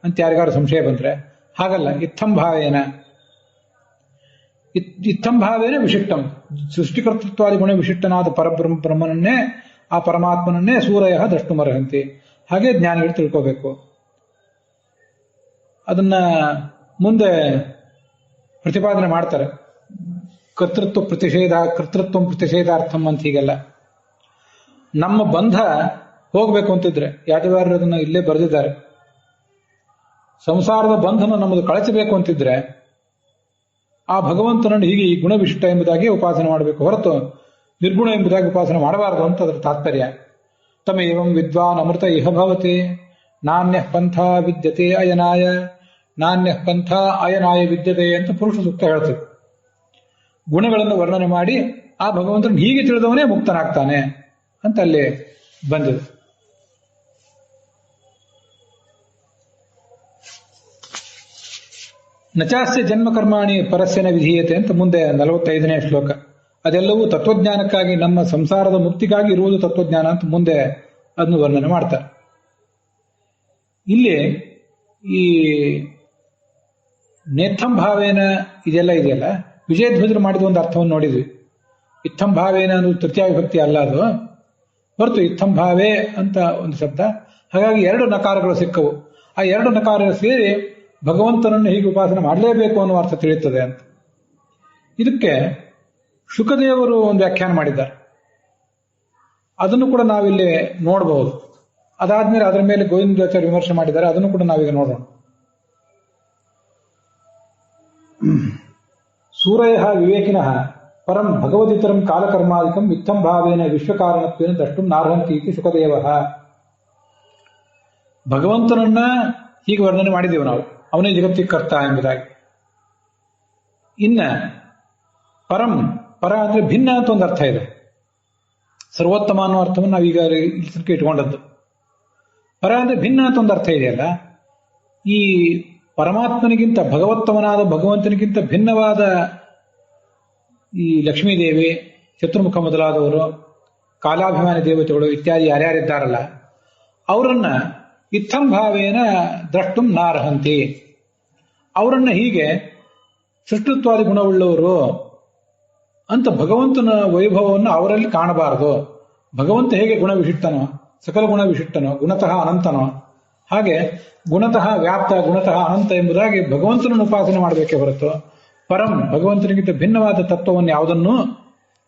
S1: ಅಂತ ಯಾರಿಗಾರು ಸಂಶಯ ಬಂದ್ರೆ, ಹಾಗಲ್ಲ. ಇತ್ತಂಭಾವೇನ ವಿಶಿಷ್ಟಂ, ಸೃಷ್ಟಿಕರ್ತೃತ್ವಾದಿ ಗುಣ ವಿಶಿಷ್ಟನಾದ ಪರಬ್ರಹ್ಮನನ್ನೇ, ಆ ಪರಮಾತ್ಮನನ್ನೇ ಸೂರಯ ದ್ರಷ್ಟುಮರ್ಹಂತಿ, ಹಾಗೆ ಜ್ಞಾನಿಗಳು ತಿಳ್ಕೋಬೇಕು. ಅದನ್ನ ಮುಂದೆ ಪ್ರತಿಪಾದನೆ ಮಾಡ್ತಾರೆ. ಕರ್ತೃತ್ವ ಪ್ರತಿಷೇಧಾರ್ಥಂ ಅಂತ ಹೀಗೆಲ್ಲ. ನಮ್ಮ ಬಂಧ ಹೋಗ್ಬೇಕು ಅಂತಿದ್ರೆ ಯಾಟಗಾರರು ಅದನ್ನ ಇಲ್ಲೇ ಬರೆದಿದ್ದಾರೆ. ಸಂಸಾರದ ಬಂಧನ ನಮ್ಮದು ಕಳಚಬೇಕು ಅಂತಿದ್ರೆ ಆ ಭಗವಂತನನ್ನು ಹೀಗೆ ಈ ಗುಣವಿಶಿಷ್ಟ ಎಂಬುದಾಗಿ ಉಪಾಸನೆ ಮಾಡಬೇಕು, ಹೊರತು ನಿರ್ಗುಣ ಎಂಬುದಾಗಿ ಉಪಾಸನೆ ಮಾಡಬಾರದು ಅಂತ ಅದರ ತಾತ್ಪರ್ಯ. ತಮೇವಂ ವಿದ್ವಾನ್ ಅಮೃತ ಇಹ ಭವತಿ ನಾಣ್ಯಃ ಪಂಥ ವಿದ್ಯತೆ ಅಯನಾಯ, ನಾಣ್ಯಃ ಪಂಥ ಅಯನಾಯ ವಿದ್ಯತೆ ಅಂತ ಪುರುಷ ಸೂಕ್ತ ಹೇಳ್ತದೆ. ಗುಣಗಳನ್ನು ವರ್ಣನೆ ಮಾಡಿ ಆ ಭಗವಂತನ ಹೀಗೆ ತಿಳಿದವನೇ ಮುಕ್ತನಾಗ್ತಾನೆ ಅಂತ ಅಲ್ಲಿ ಬಂದಿದೆ. ನಚಾಸ್ಯ ಜನ್ಮಕರ್ಮಾಣಿ ಪರಸ್ಯನ ವಿಧೀಯತೆ ಅಂತ ಮುಂದೆ 45ನೇ ಶ್ಲೋಕ. ಅದೆಲ್ಲವೂ ತತ್ವಜ್ಞಾನಕ್ಕಾಗಿ, ನಮ್ಮ ಸಂಸಾರದ ಮುಕ್ತಿಗಾಗಿ ಇರುವುದು ತತ್ವಜ್ಞಾನ ಅಂತ ಮುಂದೆ ಅದನ್ನು ವರ್ಣನೆ ಮಾಡ್ತಾರೆ. ಇಲ್ಲಿ ಈ ನೇತ್ತಂಭಾವೇನ ಇದೆಲ್ಲ ಇದೆಯಲ್ಲ, ವಿಜಯಧ್ವಜರು ಮಾಡಿದ ಒಂದು ಅರ್ಥವನ್ನು ನೋಡಿದ್ವಿ. ಇತ್ತಂಭಾವೇನ ಅನ್ನೋದು ತೃತೀಯ ವಿಭಕ್ತಿ ಅಲ್ಲ, ಅದು ಹೊರತು ಇತ್ತಂಭಾವೇ ಅಂತ ಒಂದು ಶಬ್ದ. ಹಾಗಾಗಿ 2 ನಕಾರಗಳು ಸಿಕ್ಕವು. ಆ 2 ನಕಾರಗಳು ಸೇರಿ ಭಗವಂತನನ್ನು ಹೀಗೆ ಉಪಾಸನೆ ಮಾಡಲೇಬೇಕು ಅನ್ನೋ ಅರ್ಥ ತಿಳಿಯುತ್ತದೆ ಅಂತ. ಇದಕ್ಕೆ ಶುಕದೇವರು ಒಂದು ವ್ಯಾಖ್ಯಾನ ಮಾಡಿದ್ದಾರೆ. ಅದನ್ನು ಕೂಡ ನಾವಿಲ್ಲಿ ನೋಡಬಹುದು. ಅದಾದ್ಮೇಲೆ ಅದರ ಮೇಲೆ ಗೋವಿಂದಾಚಾರ್ಯ ವಿಮರ್ಶೆ ಮಾಡಿದ್ದಾರೆ. ಅದನ್ನು ಕೂಡ ನಾವೀಗ ನೋಡೋಣ. ಸೂರಯ ವಿವೇಕಿನಃ ಪರಂ ಭಗವದಿತರಂ ಕಾಲಕರ್ಮಾದಿಕಂ ಇತ್ತಂಭಾವೇನ ವಿಶ್ವಕಾರಣತ್ವೇನ ದ್ರಷ್ಟುಂ ನಾರ್ಹಂತಿ ಇತಿ ಶುಕದೇವ. ಭಗವಂತನನ್ನ ಹೀಗೆ ವರ್ಣನೆ ಮಾಡಿದ್ದೇವೆ ನಾವು, ಅವನೇ ಜಗತ್ತಿಗೆ ಕರ್ತ ಎಂಬುದಾಗಿ. ಇನ್ನ ಪರಂ, ಪರ ಅಂದ್ರೆ ಭಿನ್ನ ಅಂತ ಒಂದು ಅರ್ಥ ಇದೆ. ಸರ್ವೋತ್ತಮ ಅನ್ನೋ ಅರ್ಥವನ್ನು ನಾವೀಗ ಇಲ್ಲಿ ಇಟ್ಕೊಂಡದ್ದು. ಪರ ಅಂದ್ರೆ ಭಿನ್ನ ಅಂತ ಒಂದು ಅರ್ಥ ಇದೆಯಲ್ಲ. ಈ ಪರಮಾತ್ಮನಿಗಿಂತ, ಭಗವತ್ತಮನಾದ ಭಗವಂತನಿಗಿಂತ ಭಿನ್ನವಾದ ಈ ಲಕ್ಷ್ಮೀದೇವಿ, ಚತುರ್ಮುಖ ಮೊದಲಾದವರು, ಕಾಲಾಭಿಮಾನಿ ದೇವತೆಗಳು ಇತ್ಯಾದಿ ಯಾರ್ಯಾರಿದ್ದಾರಲ್ಲ, ಅವರನ್ನ ಇತ್ತಂಭಾವೇನ ದ್ರಷ್ಟುಂ ನಾರ್ಹಂತಿ, ಅವರನ್ನ ಹೀಗೆ ಸೃಷ್ಟತ್ವಾದಿ ಗುಣವುಳ್ಳವರು ಅಂತ ಭಗವಂತನ ವೈಭವವನ್ನು ಅವರಲ್ಲಿ ಕಾಣಬಾರದು. ಭಗವಂತ ಹೇಗೆ ಗುಣವಿಶಿಷ್ಟನೋ, ಸಕಲ ಗುಣ ವಿಶಿಷ್ಟನೋ, ಗುಣತಃ ಅನಂತನೋ, ಹಾಗೆ ಗುಣತಃ ವ್ಯಾಪ್ತ, ಗುಣತಃ ಅನಂತ ಎಂಬುದಾಗಿ ಭಗವಂತನನ್ನು ಉಪಾಸನೆ ಮಾಡಬೇಕೇ ಹೊರತು ಪರಂ, ಭಗವಂತನಿಗಿಂತ ಭಿನ್ನವಾದ ತತ್ವವನ್ನು ಯಾವುದನ್ನು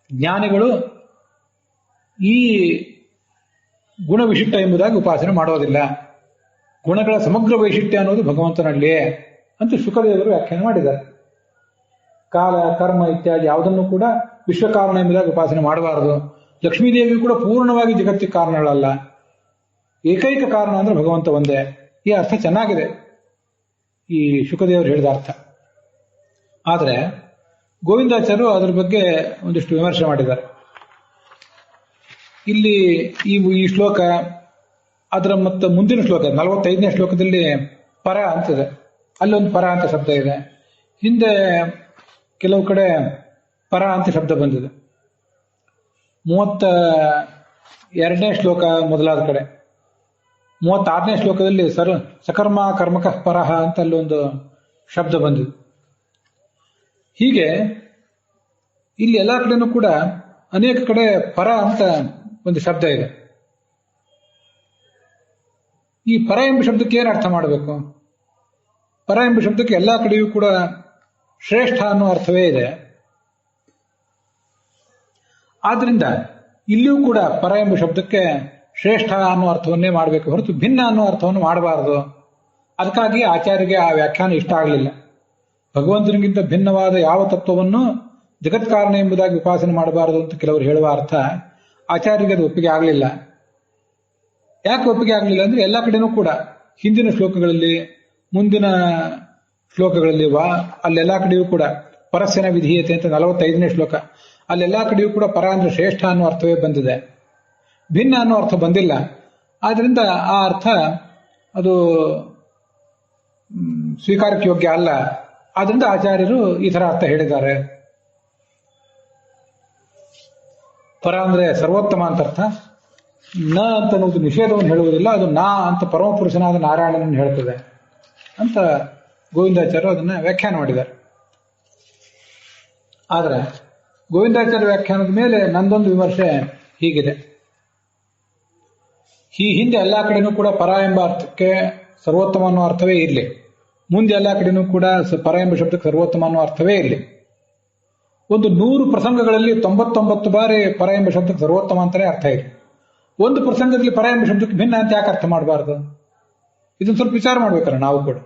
S1: ಜ್ಞಾನಿಗಳು ಈ ಗುಣವಿಶಿಷ್ಟ ಎಂಬುದಾಗಿ ಉಪಾಸನೆ ಮಾಡೋದಿಲ್ಲ. ಗುಣಗಳ ಸಮಗ್ರ ವೈಶಿಷ್ಟ್ಯ ಅನ್ನೋದು ಭಗವಂತನಲ್ಲಿಯೇ ಅಂತ ಶುಕದೇವರು ವ್ಯಾಖ್ಯಾನ ಮಾಡಿದ್ದಾರೆ. ಕಾಲ, ಕರ್ಮ ಇತ್ಯಾದಿ ಯಾವುದನ್ನು ಕೂಡ ವಿಶ್ವಕಾರಣ ಎಂಬುದಾಗಿ ಉಪಾಸನೆ ಮಾಡಬಾರದು. ಲಕ್ಷ್ಮೀದೇವಿ ಕೂಡ ಪೂರ್ಣವಾಗಿ ಜಗತ್ತಿಗೆ ಕಾರಣಗಳಲ್ಲ, ಏಕೈಕ ಕಾರಣ ಅಂದ್ರೆ ಭಗವಂತ ಒಂದೇ. ಈ ಅರ್ಥ ಚೆನ್ನಾಗಿದೆ, ಈ ಶುಕದೇವರು ಹೇಳಿದ ಅರ್ಥ. ಆದರೆ ಗೋವಿಂದಾಚಾರ್ಯರು ಅದರ ಬಗ್ಗೆ ಒಂದಿಷ್ಟು ವಿಮರ್ಶೆ ಮಾಡಿದ್ದಾರೆ. ಇಲ್ಲಿ ಈ ಶ್ಲೋಕ, ಅದರ ಮತ್ತು ಮುಂದಿನ ಶ್ಲೋಕ 45ನೇ ಶ್ಲೋಕದಲ್ಲಿ ಪರ ಅಂತಿದೆ. ಅಲ್ಲೊಂದು ಪರ ಅಂತ ಶಬ್ದ ಇದೆ. ಹಿಂದೆ ಕೆಲವು ಕಡೆ ಪರ ಅಂತ ಶಬ್ದ ಬಂದಿದೆ. 32ನೇ ಶ್ಲೋಕ ಮೊದಲಾದ ಕಡೆ, 36ನೇ ಶ್ಲೋಕದಲ್ಲಿ ಸಕರ್ಮ ಕರ್ಮಕಃ ಪರಹ ಅಂತ ಅಲ್ಲೊಂದು ಶಬ್ದ ಬಂದಿದೆ. ಹೀಗೆ ಇಲ್ಲಿ ಎಲ್ಲ ಕಡೆನೂ ಕೂಡ ಅನೇಕ ಕಡೆ ಪರ ಅಂತ ಒಂದು ಶಬ್ದ ಇದೆ. ಈ ಪರ ಎಂಬ ಶಬ್ದಕ್ಕೆ ಏನು ಅರ್ಥ ಮಾಡಬೇಕು? ಪರ ಎಂಬ ಶಬ್ದಕ್ಕೆ ಎಲ್ಲ ಕಡೆಯೂ ಕೂಡ ಶ್ರೇಷ್ಠ ಅನ್ನೋ ಅರ್ಥವೇ ಇದೆ. ಆದ್ರಿಂದ ಇಲ್ಲಿಯೂ ಕೂಡ ಪರ ಎಂಬ ಶಬ್ದಕ್ಕೆ ಶ್ರೇಷ್ಠ ಅನ್ನೋ ಅರ್ಥವನ್ನೇ ಮಾಡಬೇಕು ಹೊರತು ಭಿನ್ನ ಅನ್ನೋ ಅರ್ಥವನ್ನು ಮಾಡಬಾರದು. ಅದಕ್ಕಾಗಿ ಆಚಾರ್ಯರಿಗೆ ಆ ವ್ಯಾಖ್ಯಾನ ಇಷ್ಟ ಆಗಲಿಲ್ಲ. ಭಗವಂತನಿಗಿಂತ ಭಿನ್ನವಾದ ಯಾವ ತತ್ವವನ್ನು ಜಗತ್ಕಾರಣ ಎಂಬುದಾಗಿ ಉಪಾಸನೆ ಮಾಡಬಾರದು ಅಂತ ಕೆಲವರು ಹೇಳುವ ಅರ್ಥ ಆಚಾರ್ಯರಿಗೆ ಅದು ಒಪ್ಪಿಗೆ ಆಗಲಿಲ್ಲ. ಯಾಕೆ ಒಪ್ಪಿಗೆ ಆಗಲಿಲ್ಲ ಅಂದ್ರೆ ಎಲ್ಲ ಕಡೆನೂ ಕೂಡ ಹಿಂದಿನ ಶ್ಲೋಕಗಳಲ್ಲಿ ಮುಂದಿನ ಶ್ಲೋಕಗಳಲ್ಲಿ ಅಲ್ಲೆಲ್ಲ ಕಡೆಯೂ ಕೂಡ ಪರಸ್ಯನ ವಿಧೀಯತೆ ಅಂತ 45ನೇ ಶ್ಲೋಕ, ಅಲ್ಲೆಲ್ಲ ಕಡೆಯೂ ಕೂಡ ಪರ ಅಂದ್ರೆ ಶ್ರೇಷ್ಠ ಅನ್ನೋ ಅರ್ಥವೇ ಬಂದಿದೆ, ಭಿನ್ನ ಅನ್ನೋ ಅರ್ಥ ಬಂದಿಲ್ಲ. ಆದ್ರಿಂದ ಆ ಅರ್ಥ ಅದು ಸ್ವೀಕಾರಕ್ಕೆ ಯೋಗ್ಯ ಅಲ್ಲ. ಆದ್ರಿಂದ ಆಚಾರ್ಯರು ಈ ತರ ಅರ್ಥ ಹೇಳಿದ್ದಾರೆ. ಪರ ಅಂದ್ರೆ ಸರ್ವೋತ್ತಮ ಅಂತ ಅರ್ಥ. ನ ಅಂತ ಅನ್ನೋದು ನಿಷೇಧವನ್ನು ಹೇಳುವುದಿಲ್ಲ, ಅದು ನಾ ಅಂತ ಪರಮಪುರುಷನಾದ ನಾರಾಯಣನನ್ನು ಹೇಳ್ತದೆ ಅಂತ ಗೋವಿಂದಾಚಾರ್ಯರು ಅದನ್ನ ವ್ಯಾಖ್ಯಾನ ಮಾಡಿದ್ದಾರೆ. ಆದರೆ ಗೋವಿಂದಾಚಾರ್ಯ ವ್ಯಾಖ್ಯಾನದ ಮೇಲೆ ನಂದೊಂದು ವಿಮರ್ಶೆ ಹೀಗಿದೆ. ಈ ಹಿಂದೆ ಎಲ್ಲಾ ಕಡೆನೂ ಕೂಡ ಪರ ಎಂಬ ಅರ್ಥಕ್ಕೆ ಸರ್ವೋತ್ತಮ ಅನ್ನೋ ಅರ್ಥವೇ ಇರಲಿ, ಮುಂದೆ ಎಲ್ಲಾ ಕಡೆನೂ ಕೂಡ ಪರ ಎಂಬ ಶಬ್ದಕ್ಕೆ ಸರ್ವೋತ್ತಮ ಅನ್ನೋ ಅರ್ಥವೇ ಇರಲಿ. ಒಂದು 100 ಪ್ರಸಂಗಗಳಲ್ಲಿ 99 ಬಾರಿ ಪರ ಎಂಬ ಶಬ್ದಕ್ಕೆ ಸರ್ವೋತ್ತಮ ಅಂತಾನೆ ಅರ್ಥ ಇದೆ. ಒಂದು ಪ್ರಸಂಗದಲ್ಲಿ ಪರ ಎಂಬ ಶಬ್ದಕ್ಕೆ ಭಿನ್ನ ಅಂತ ಯಾಕೆ ಅರ್ಥ ಮಾಡಬಾರದು? ಇದನ್ನು ಸ್ವಲ್ಪ ವಿಚಾರ ಮಾಡ್ಬೇಕಲ್ಲ ನಾವು ಕೂಡ.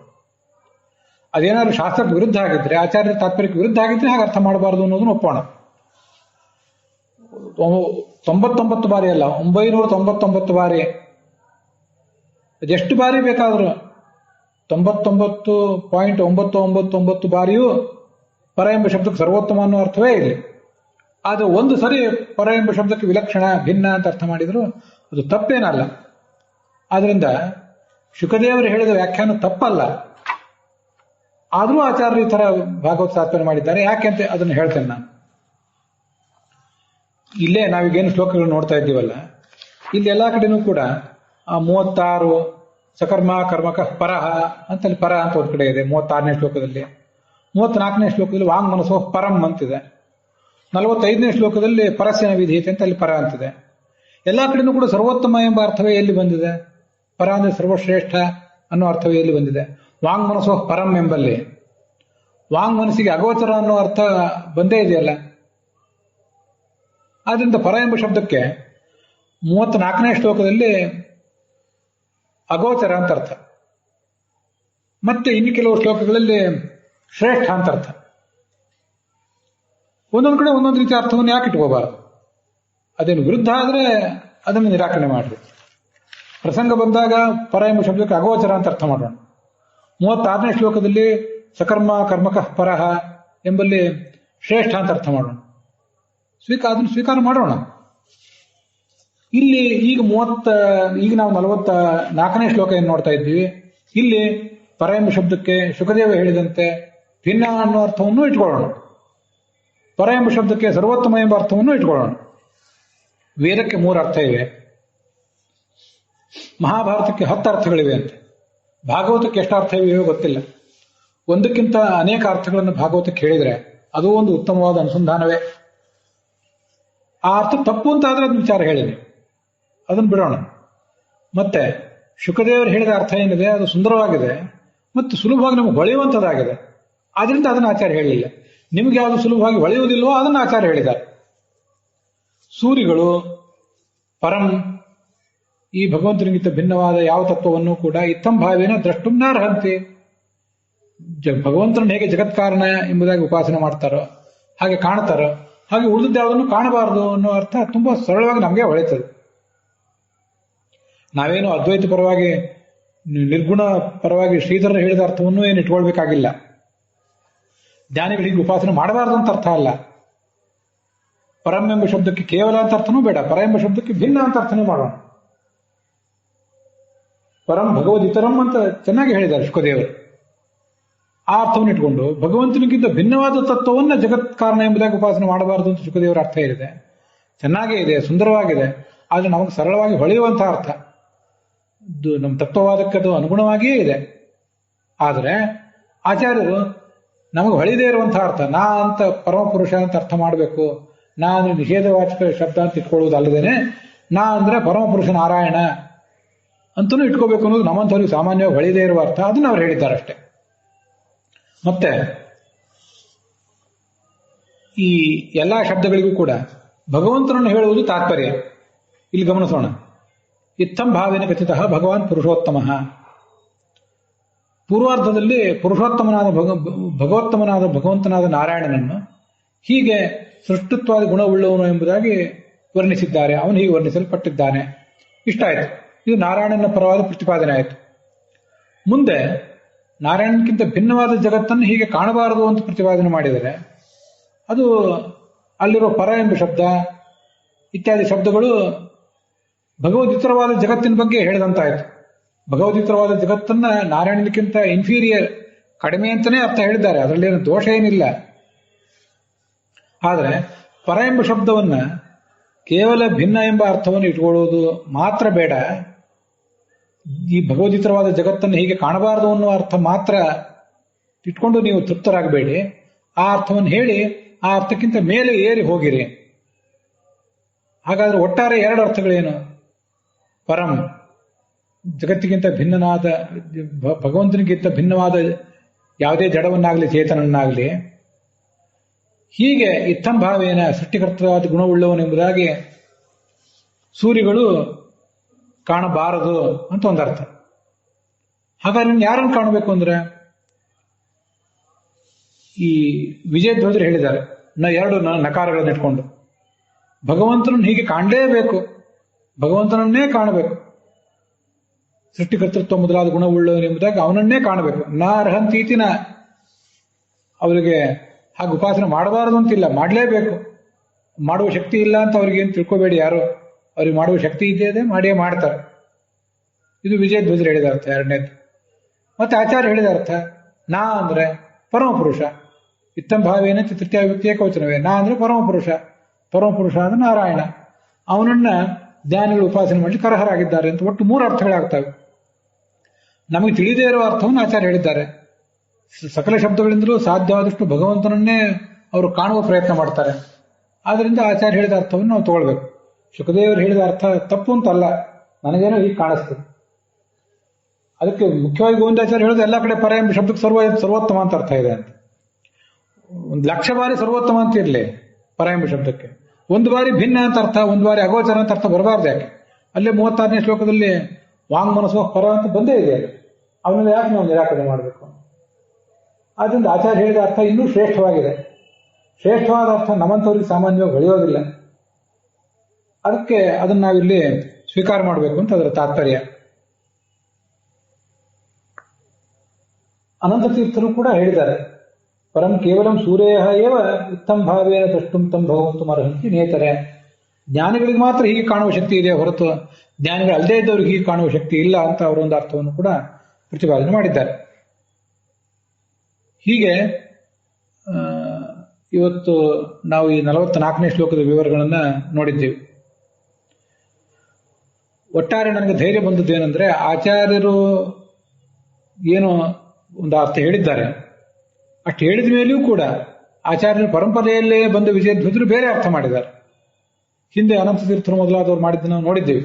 S1: ಅದೇನಾದ್ರು ಶಾಸ್ತ್ರಕ್ಕೆ ವಿರುದ್ಧ ಆಗಿದ್ರೆ, ಆಚಾರ್ಯರ ತಾತ್ಪರ್ಯಕ್ಕೆ ವಿರುದ್ಧ ಆಗಿದ್ರೆ ಹಾಗೆ ಅರ್ಥ ಮಾಡಬಾರದು ಅನ್ನೋದನ್ನು ಒಪ್ಪೋಣ. 99 ಬಾರಿ ಅಲ್ಲ, 999 ಬಾರಿ, ಅದೆಷ್ಟು ಬಾರಿ ಬೇಕಾದರೂ 99.999 ಬಾರಿಯೂ ಪರ ಎಂಬ ಶಬ್ದಕ್ಕೆ ಸರ್ವೋತ್ತಮ ಅನ್ನೋ ಅರ್ಥವೇ ಇದೆ. ಆದರೆ ಒಂದು ಸರಿ ಪರ ಎಂಬ ಶಬ್ದಕ್ಕೆ ವಿಲಕ್ಷಣ ಭಿನ್ನ ಅಂತ ಅರ್ಥ ಮಾಡಿದ್ರು ಅದು ತಪ್ಪೇನಲ್ಲ. ಆದ್ರಿಂದ ಶುಕದೇವರು ಹೇಳಿದ ವ್ಯಾಖ್ಯಾನ ತಪ್ಪಲ್ಲ. ಆದರೂ ಆಚಾರ್ಯರು ಈ ತರ ಭಾಗವತ ತಾತ್ಪರ್ಯ ಮಾಡಿದ್ದಾರೆ. ಯಾಕೆ ಅಂತ ಅದನ್ನು ಹೇಳ್ತೇನೆ ನಾನು. ಇಲ್ಲೇ ನಾವೀಗೇನು ಶ್ಲೋಕಗಳು ನೋಡ್ತಾ ಇದ್ದೀವಲ್ಲ, ಇಲ್ಲಿ ಎಲ್ಲಾ ಕಡೆನೂ ಕೂಡ 36 ಸಕರ್ಮ ಕರ್ಮಕ ಪರಹ ಅಂತಲ್ಲಿ ಪರ ಅಂತ ಒಂದು ಕಡೆ ಇದೆ 36ನೇ ಶ್ಲೋಕದಲ್ಲಿ. 34ನೇ ಶ್ಲೋಕದಲ್ಲಿ ವಾಂಗ್ ಮನಸ್ಸೋ ಪರಂ ಅಂತಿದೆ. 45ನೇ ಶ್ಲೋಕದಲ್ಲಿ ಪರಸ್ಯನ ವಿಧೀಯತೆ ಅಂತ ಅಲ್ಲಿ ಪರ ಅಂತಿದೆ. ಎಲ್ಲಾ ಕಡೆನೂ ಕೂಡ ಸರ್ವೋತ್ತಮ ಎಂಬ ಅರ್ಥವೇ ಎಲ್ಲಿ ಬಂದಿದೆ? ಪರ ಅಂದ್ರೆ ಸರ್ವಶ್ರೇಷ್ಠ ಅನ್ನೋ ಅರ್ಥವೇ ಎಲ್ಲಿ ಬಂದಿದೆ? ವಾಂಗ್ ಮನಸ್ಸೋ ಪರಂ ಎಂಬಲ್ಲಿ ವಾಂಗ್ ಮನಸ್ಸಿಗೆ ಅಗೋಚರ ಅನ್ನೋ ಅರ್ಥ ಬಂದೇ ಇದೆಯಲ್ಲ. ಆದ್ರಿಂದ ಪರ ಎಂಬ ಶಬ್ದಕ್ಕೆ 34ನೇ ಶ್ಲೋಕದಲ್ಲಿ ಅಗೋಚರ ಅಂತ ಅರ್ಥ, ಮತ್ತೆ ಇನ್ನು ಕೆಲವು ಶ್ಲೋಕಗಳಲ್ಲಿ ಶ್ರೇಷ್ಠ ಅಂತ ಅರ್ಥ. ಒಂದೊಂದು ಕಡೆ ಒಂದೊಂದು ರೀತಿಯ ಅರ್ಥವನ್ನು ಯಾಕೆ ಇಟ್ಕೋಬಾರದು? ಅದೇನು ವಿರುದ್ಧ ಆದರೆ ಅದನ್ನು ನಿರಾಕರಣೆ ಮಾಡ್ರಿ. ಪ್ರಸಂಗ ಬಂದಾಗ ಪರ ಎಂಬ ಶಬ್ದಕ್ಕೆ ಅಗೋಚರ ಅಂತ ಅರ್ಥ ಮಾಡೋಣ. 36ನೇ ಶ್ಲೋಕದಲ್ಲಿ ಸಕರ್ಮ ಕರ್ಮಕ ಪರಹ ಎಂಬಲ್ಲಿ ಶ್ರೇಷ್ಠ ಅಂತ ಅರ್ಥ ಮಾಡೋಣ. ಅದನ್ನು ಸ್ವೀಕಾರ ಮಾಡೋಣ. ಇಲ್ಲಿ ಈಗ ನಾವು 44ನೇ ಶ್ಲೋಕ ಏನು ನೋಡ್ತಾ ಇದ್ದೀವಿ, ಇಲ್ಲಿ ಪರ ಎಂಬ ಶಬ್ದಕ್ಕೆ ಶುಕದೇವ ಹೇಳಿದಂತೆ ಭಿನ್ನ ಅನ್ನೋ ಅರ್ಥವನ್ನು ಇಟ್ಕೊಳ್ಳೋಣ, ಪರ ಎಂಬ ಶಬ್ದಕ್ಕೆ ಸರ್ವೋತ್ತಮ ಎಂಬ ಅರ್ಥವನ್ನು ಇಟ್ಕೊಳ್ಳೋಣ. ವೇದಕ್ಕೆ 3 ಅರ್ಥ ಇವೆ, ಮಹಾಭಾರತಕ್ಕೆ 10 ಅರ್ಥಗಳಿವೆ ಅಂತೆ, ಭಾಗವತಕ್ಕೆ ಎಷ್ಟು ಅರ್ಥ ಇವೆಯೋ ಗೊತ್ತಿಲ್ಲ. ಒಂದಕ್ಕಿಂತ ಅನೇಕ ಅರ್ಥಗಳನ್ನು ಭಾಗವತಕ್ಕೆ ಹೇಳಿದ್ರೆ ಅದು ಒಂದು ಉತ್ತಮವಾದ ಅನುಸಂಧಾನವೇ. ಆ ಅರ್ಥ ತಪ್ಪು ಅಂತ ಆದ್ರೆ ಅದನ್ನ ವಿಚಾರ ಹೇಳಿದೆ, ಅದನ್ನು ಬಿಡೋಣ. ಮತ್ತೆ ಶುಕದೇವರು ಹೇಳಿದ ಅರ್ಥ ಏನಿದೆ ಅದು ಸುಂದರವಾಗಿದೆ ಮತ್ತು ಸುಲಭವಾಗಿ ನಮಗೆ ಹೊಳೆಯುವಂಥದ್ದಾಗಿದೆ. ಆದ್ರಿಂದ ಅದನ್ನು ಆಚಾರ್ಯ ಹೇಳಿಲ್ಲ. ನಿಮಗೆ ಯಾವುದು ಸುಲಭವಾಗಿ ಹೊಳೆಯುವುದಿಲ್ಲವೋ ಅದನ್ನು ಆಚಾರ್ಯ ಹೇಳಿದ್ದಾರೆ. ಸೂರಿಗಳು ಪರಂ, ಈ ಭಗವಂತನಿಗಿಂತ ಭಿನ್ನವಾದ ಯಾವ ತತ್ವವನ್ನು ಕೂಡ ಇತ್ತಂ ಭಾವೇನ ದ್ರಷ್ಟುಂ ನಾರ್ಹಂತಿ. ಭಗವಂತನನ್ನು ಹೇಗೆ ಜಗತ್ಕಾರಣ ಎಂಬುದಾಗಿ ಉಪಾಸನೆ ಮಾಡ್ತಾರೋ ಹಾಗೆ ಕಾಣ್ತಾರೋ ಹಾಗೆ ಉಳಿದದ್ದು ಯಾವುದನ್ನು ಕಾಣಬಾರದು ಅನ್ನೋ ಅರ್ಥ ತುಂಬಾ ಸರಳವಾಗಿ ನಮಗೆ ಹೊಳೆಯುತ್ತದೆ. ನಾವೇನು ಅದ್ವೈತ ಪರವಾಗಿ ನಿರ್ಗುಣ ಪರವಾಗಿ ಶ್ರೀಧರ ಹೇಳಿದ ಅರ್ಥವನ್ನು ಏನು ಇಟ್ಕೊಳ್ಬೇಕಾಗಿಲ್ಲ. ಜ್ಞಾನಿಗಳಿಗೆ ಉಪಾಸನೆ ಮಾಡಬಾರದು ಅಂತ ಅರ್ಥ ಅಲ್ಲ. ಪರಂ ಎಂಬ ಶಬ್ದಕ್ಕೆ ಕೇವಲ ಅಂತ ಅರ್ಥನೂ ಬೇಡ, ಪರ ಎಂಬ ಶಬ್ದಕ್ಕೆ ಭಿನ್ನ ಅಂತ ಅರ್ಥನೂ ಮಾಡೋಣ. ಪರಂ ಭಗವದಿತರಂ ಅಂತ ಚೆನ್ನಾಗಿ ಹೇಳಿದ್ದಾರೆ ಶುಕದೇವರು. ಆ ಅರ್ಥವನ್ನು ಇಟ್ಕೊಂಡು ಭಗವಂತನಿಗಿಂತ ಭಿನ್ನವಾದ ತತ್ವವನ್ನು ಜಗತ್ ಕಾರಣ ಎಂಬುದಾಗಿ ಉಪಾಸನೆ ಮಾಡಬಾರದು ಅಂತ ಶುಕದೇವರ ಅರ್ಥ ಇದೆ. ಚೆನ್ನಾಗೇ ಇದೆ, ಸುಂದರವಾಗಿದೆ. ಆದರೆ ನಮಗೆ ಸರಳವಾಗಿ ಹೊಳೆಯುವಂತಹ ಅರ್ಥ, ನಮ್ಮ ತತ್ವವಾದಕ್ಕೆ ಅದು ಅನುಗುಣವಾಗಿಯೇ ಇದೆ. ಆದರೆ ಆಚಾರ್ಯರು ನಮಗೆ ಹೊಳೆಯದೇ ಇರುವಂತಹ ಅರ್ಥ, ನಾ ಅಂತ ಪರಮಪುರುಷ ಅಂತ ಅರ್ಥ ಮಾಡಬೇಕು, ನಾನು ನಿಷೇಧವಾಚಕ ಶಬ್ದ ಅಂತ ಇಟ್ಕೊಳ್ಳುವುದಲ್ಲದೇನೆ ನಾ ಅಂದ್ರೆ ಪರಮಪುರುಷ ನಾರಾಯಣ ಅಂತಲೂ ಇಟ್ಕೋಬೇಕು ಅನ್ನೋದು ನಮ್ಮಂಥವ್ರಿಗೆ ಸಾಮಾನ್ಯವಾಗಿ ಹೊಳೆಯದೇ ಇರುವ ಅರ್ಥ. ಅದನ್ನು ಅವ್ರು ಹೇಳಿದ್ದಾರೆ ಅಷ್ಟೇ. ಮತ್ತೆ ಈ ಎಲ್ಲಾ ಶಬ್ದಗಳಿಗೂ ಕೂಡ ಭಗವಂತನನ್ನು ಹೇಳುವುದು ತಾತ್ಪರ್ಯ. ಇಲ್ಲಿ ಗಮನಿಸೋಣ. ಇತ್ತಂ ಭಾವೇನ ಕಥಿತಃ ಭಗವಾನ್ ಪುರುಷೋತ್ತಮ. ಪೂರ್ವಾರ್ಧದಲ್ಲಿ ಪುರುಷೋತ್ತಮನಾದ ಭಗವತ್ತಮನಾದ ಭಗವಂತನಾದ ನಾರಾಯಣನನ್ನು ಹೀಗೆ ಸೃಷ್ಟತ್ವಾದ ಗುಣವುಳ್ಳವನು ಎಂಬುದಾಗಿ ವರ್ಣಿಸಿದ್ದಾರೆ. ಅವನು ಹೀಗೆ ವರ್ಣಿಸಲ್ಪಟ್ಟಿದ್ದಾನೆ. ಇಷ್ಟ ಆಯಿತು. ಇದು ನಾರಾಯಣನ ಪರವಾದ ಪ್ರತಿಪಾದನೆ ಆಯಿತು. ಮುಂದೆ ನಾರಾಯಣಕ್ಕಿಂತ ಭಿನ್ನವಾದ ಜಗತ್ತನ್ನು ಹೀಗೆ ಕಾಣಬಾರದು ಅಂತ ಪ್ರತಿಪಾದನೆ ಮಾಡಿದರೆ ಅದು ಅಲ್ಲಿರೋ ಪರ ಎಂಬ ಶಬ್ದ ಇತ್ಯಾದಿ ಶಬ್ದಗಳು ಭಗವದ್ವಿತರವಾದ ಜಗತ್ತಿನ ಬಗ್ಗೆ ಹೇಳಿದಂತಾಯಿತು. ಭಗವದ್ವಿತರವಾದ ಜಗತ್ತನ್ನ ನಾರಾಯಣಕ್ಕಿಂತ ಇನ್ಫೀರಿಯರ್, ಕಡಿಮೆ ಅಂತಲೇ ಅರ್ಥ ಹೇಳಿದ್ದಾರೆ, ಅದರಲ್ಲೇನು ದೋಷ ಏನಿಲ್ಲ. ಆದರೆ ಪರ ಎಂಬ ಶಬ್ದವನ್ನ ಕೇವಲ ಭಿನ್ನ ಎಂಬ ಅರ್ಥವನ್ನು ಇಟ್ಕೊಳ್ಳುವುದು ಮಾತ್ರ ಬೇಡ, ಈ ಭಗವದ್ವಿತರವಾದ ಜಗತ್ತನ್ನು ಹೀಗೆ ಕಾಣಬಾರದು ಅನ್ನುವ ಅರ್ಥ ಮಾತ್ರ ಇಟ್ಕೊಂಡು ನೀವು ತೃಪ್ತರಾಗಬೇಡಿ. ಆ ಅರ್ಥವನ್ನು ಹೇಳಿ ಆ ಅರ್ಥಕ್ಕಿಂತ ಮೇಲೆ ಏರಿ ಹೋಗಿರಿ. ಹಾಗಾದ್ರೆ ಒಟ್ಟಾರೆ ಎರಡು ಅರ್ಥಗಳೇನು? ಪರಂ, ಜಗತ್ತಿಗಿಂತ ಭಿನ್ನನಾದ, ಭಗವಂತನಿಗಿಂತ ಭಿನ್ನವಾದ ಯಾವುದೇ ಜಡವನ್ನಾಗಲಿ ಚೇತನನ್ನಾಗಲಿ ಹೀಗೆ ಇತ್ತಂಭಾವೇನ ಸೃಷ್ಟಿಕರ್ತವಾದ ಗುಣವುಳ್ಳವನೆಂಬುದಾಗಿ ಸೂರ್ಯಗಳು ಕಾಣಬಾರದು ಅಂತ ಒಂದರ್ಥ. ಹಾಗಾದ್ರೆ ಯಾರನ್ನು ಕಾಣಬೇಕು ಅಂದ್ರೆ ಈ ವಿಜಯಧ್ವಜರು ಹೇಳಿದ್ದಾರೆ, ಎರಡು ನಕಾರಗಳನ್ನು ಇಟ್ಕೊಂಡು ಭಗವಂತನನ್ನು ಹೀಗೆ ಕಾಣಲೇಬೇಕು, ಭಗವಂತನನ್ನೇ ಕಾಣಬೇಕು. ಸೃಷ್ಟಿಕರ್ತೃತ್ವ ಮೊದಲಾದ ಗುಣವುಳ್ಳವನೆಂಬುದಾಗಿ ಅವನನ್ನೇ ಕಾಣಬೇಕು. ಅರ್ಹಂತೀತಿನ ಅವರಿಗೆ ಹಾಗೆ ಉಪಾಸನೆ ಮಾಡಬಾರದು ಅಂತಿಲ್ಲ, ಮಾಡಲೇಬೇಕು. ಮಾಡುವ ಶಕ್ತಿ ಇಲ್ಲ ಅಂತ ಅವ್ರಿಗೇನು ತಿಳ್ಕೋಬೇಡಿ ಯಾರು, ಅವ್ರಿಗೆ ಮಾಡುವ ಶಕ್ತಿ ಇದೆ, ಮಾಡಿಯೇ ಮಾಡ್ತಾರೆ. ಇದು ವಿಜಯಧ್ವಜರು ಹೇಳಿದ ಅರ್ಥ. ಎರಡನೇದು. ಮತ್ತೆ ಆಚಾರ್ಯ ಹೇಳಿದ ಅರ್ಥ, ನಾ ಅಂದ್ರೆ ಪರಮಪುರುಷ, ಇತ್ತಂಭಾವೇನ ತೃತೀಯ ವ್ಯಕ್ತಿಯ ಕವಚನವೇ. ನಾ ಅಂದ್ರೆ ಪರಮಪುರುಷ, ಪರಮಪುರುಷ ಅಂದ್ರೆ ನಾರಾಯಣ, ಅವನನ್ನ ಜ್ಞಾನಿಗಳು ಉಪಾಸನೆ ಮಾಡಿ ಕರಹರಾಗಿದ್ದಾರೆ ಅಂತ ಒಟ್ಟು ಮೂರು ಅರ್ಥಗಳಾಗ್ತವೆ. ನಮಗೆ ತಿಳಿದೇ ಇರುವ ಅರ್ಥವನ್ನು ಆಚಾರ್ಯ ಹೇಳಿದ್ದಾರೆ. ಸಕಲ ಶಬ್ದಗಳಿಂದಲೂ ಸಾಧ್ಯವಾದಷ್ಟು ಭಗವಂತನನ್ನೇ ಅವರು ಕಾಣುವ ಪ್ರಯತ್ನ ಮಾಡ್ತಾರೆ. ಆದ್ರಿಂದ ಆಚಾರ್ಯ ಹೇಳಿದ ಅರ್ಥವನ್ನು ನಾವು ತಗೊಳ್ಬೇಕು. ಶುಕದೇವರು ಹೇಳಿದ ಅರ್ಥ ತಪ್ಪು ಅಂತಲ್ಲ, ನನಗೇನೋ ಹೀಗೆ ಕಾಣಿಸ್ತದೆ. ಅದಕ್ಕೆ ಮುಖ್ಯವಾಗಿ ಗೋವಿಂದಾಚಾರ್ಯ ಹೇಳೋದು ಎಲ್ಲ ಕಡೆ ಪರ ಎಂಬ ಶಬ್ದಕ್ಕೆ ಸರ್ವೋತ್ತಮ ಅಂತ ಅರ್ಥ ಇದೆ ಅಂತ. 1,00,000 ಬಾರಿ ಸರ್ವೋತ್ತಮ ಅಂತ ಇರಲಿ ಪರ ಎಂಬ ಶಬ್ದಕ್ಕೆ, ಒಂದು ಬಾರಿ ಭಿನ್ನ ಅಂತ ಅರ್ಥ, ಒಂದು ಬಾರಿ ಅಗೋಚರ ಅಂತ ಅರ್ಥ ಬರಬಾರ್ದು. ಯಾಕೆ? ಅಲ್ಲೇ 36ನೇ ಶ್ಲೋಕದಲ್ಲಿ ವಾಂಗ್ ಮನಸ್ಸು ಪರ ಅಂತ ಬಂದೇ ಇದೆ. ಅವನನ್ನ ಯಾಕೆ ನಾವು ನಿರಾಕರಣೆ ಮಾಡಬೇಕು? ಆದ್ರಿಂದ ಆಚಾರ್ಯ ಹೇಳಿದ ಅರ್ಥ ಇನ್ನೂ ಶ್ರೇಷ್ಠವಾಗಿದೆ. ಶ್ರೇಷ್ಠವಾದ ಅರ್ಥ ನಮ್ಮಂಥವ್ರಿಗೆ ಸಾಮಾನ್ಯವಾಗಿ ಹೊಳೆಯೋದಿಲ್ಲ. ಅದಕ್ಕೆ ಅದನ್ನ ನಾವಿಲ್ಲಿ ಸ್ವೀಕಾರ ಮಾಡಬೇಕು ಅಂತ ಅದರ ತಾತ್ಪರ್ಯ. ಅನಂತ ತೀರ್ಥರು ಕೂಡ ಹೇಳಿದ್ದಾರೆ, ಪರಂ ಕೇವಲಂ ಸೂರ್ಯ ಏವ ಉತ್ತಮ ಭಾವೇನ ದ್ರಷ್ಟುಂ ತಂ ಭಗವಂತು ಅರ್ಹಂತಿ ನೇತರೆ. ಜ್ಞಾನಿಗಳಿಗೆ ಮಾತ್ರ ಹೀಗೆ ಕಾಣುವ ಶಕ್ತಿ ಇದೆ ಹೊರತು ಜ್ಞಾನಿಗಳು ಅಲ್ಲದೇ ಇದ್ದವ್ರಿಗೆ ಹೀಗೆ ಕಾಣುವ ಶಕ್ತಿ ಇಲ್ಲ ಅಂತ ಅವರೊಂದು ಅರ್ಥವನ್ನು ಕೂಡ ಪ್ರತಿಪಾದನೆ ಮಾಡಿದ್ದಾರೆ. ಹೀಗೆ ಇವತ್ತು ನಾವು ಈ 44ನೇ ಶ್ಲೋಕದ ವಿವರಗಳನ್ನ ನೋಡಿದ್ದೇವೆ. ಒಟ್ಟಾರೆ ನನಗೆ ಧೈರ್ಯ ಬಂದದ್ದು ಏನಂದ್ರೆ, ಆಚಾರ್ಯರು ಏನು ಒಂದು ಅರ್ಥ ಹೇಳಿದ್ದಾರೆ, ಅಷ್ಟು ಹೇಳಿದ ಮೇಲೆಯೂ ಕೂಡ ಆಚಾರ್ಯರ ಪರಂಪರೆಯಲ್ಲೇ ಬಂದ ವಿಜಯಧ್ವಜರು ಬೇರೆ ಅರ್ಥ ಮಾಡಿದ್ದಾರೆ. ಹಿಂದೆ ಅನಂತ ತೀರ್ಥರು ಮೊದಲಾದವರು ಮಾಡಿದ್ದು ನಾವು ನೋಡಿದ್ದೇವೆ.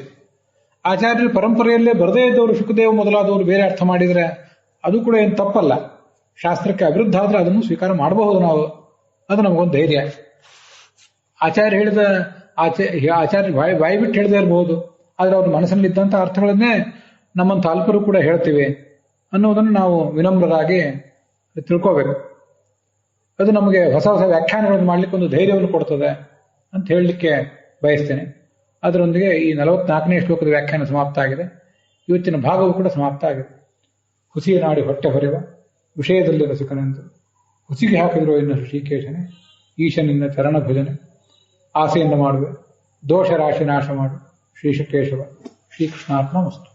S1: ಆಚಾರ್ಯರ ಪರಂಪರೆಯಲ್ಲೇ ಬರದೇ ಇದ್ದವರು ಶುಕದೇವ ಮೊದಲಾದವರು ಬೇರೆ ಅರ್ಥ ಮಾಡಿದರೆ ಅದು ಕೂಡ ಏನು ತಪ್ಪಲ್ಲ. ಶಾಸ್ತ್ರಕ್ಕೆ ಅವಿರುದ್ಧ ಆದ್ರೆ ಅದನ್ನು ಸ್ವೀಕಾರ ಮಾಡಬಹುದು ನಾವು. ಅದು ನಮಗೊಂದು ಧೈರ್ಯ. ಆಚಾರ್ಯ ಹೇಳಿದ ಆಚಾರ್ಯ ಬಾಯಿ ಬಿಟ್ಟು ಹೇಳದೇ ಇರಬಹುದು, ಆದ್ರೆ ಅವ್ರ ಮನಸ್ಸಿನಲ್ಲಿದ್ದಂಥ ಅರ್ಥಗಳನ್ನೇ ನಮ್ಮಂತ ಅಲ್ಪರು ಕೂಡ ಹೇಳ್ತೀವಿ ಅನ್ನೋದನ್ನು ನಾವು ವಿನಮ್ರರಾಗಿ ತಿಳ್ಕೋಬೇಕು. ಅದು ನಮಗೆ ಹೊಸ ಹೊಸ ವ್ಯಾಖ್ಯಾನಗಳನ್ನು ಮಾಡ್ಲಿಕ್ಕೆ ಒಂದು ಧೈರ್ಯವನ್ನು ಕೊಡ್ತದೆ ಅಂತ ಹೇಳಲಿಕ್ಕೆ ಬಯಸ್ತೇನೆ. ಅದರೊಂದಿಗೆ ಈ 44ನೇ ಶ್ಲೋಕದ ವ್ಯಾಖ್ಯಾನ ಸಮಾಪ್ತ ಆಗಿದೆ. ಇವತ್ತಿನ ಭಾಗವು ಕೂಡ ಸಮಾಪ್ತ ಆಗಿದೆ. ಹುಸಿಯ ನಾಡಿ ಹೊಟ್ಟೆ ಹೊರೆವ ವಿಷಯದಲ್ಲಿ ರಸಿಕನೆಂದು ಹುಸಿಗೆ ಹಾಕಿದ್ರು ಇನ್ನು ಶ್ರೀಕೇಶನೆ, ಈಶನಿನ್ನ ಚರಣ ಭಜನೆ ಆಸೆಯನ್ನು ಮಾಡುವೆ, ದೋಷ ರಾಶಿ ನಾಶ ಮಾಡು ಶ್ರೀಶಕೇಶವ. ಶ್ರೀಕೃಷ್ಣಾರ್ಪಣಮಸ್ತು.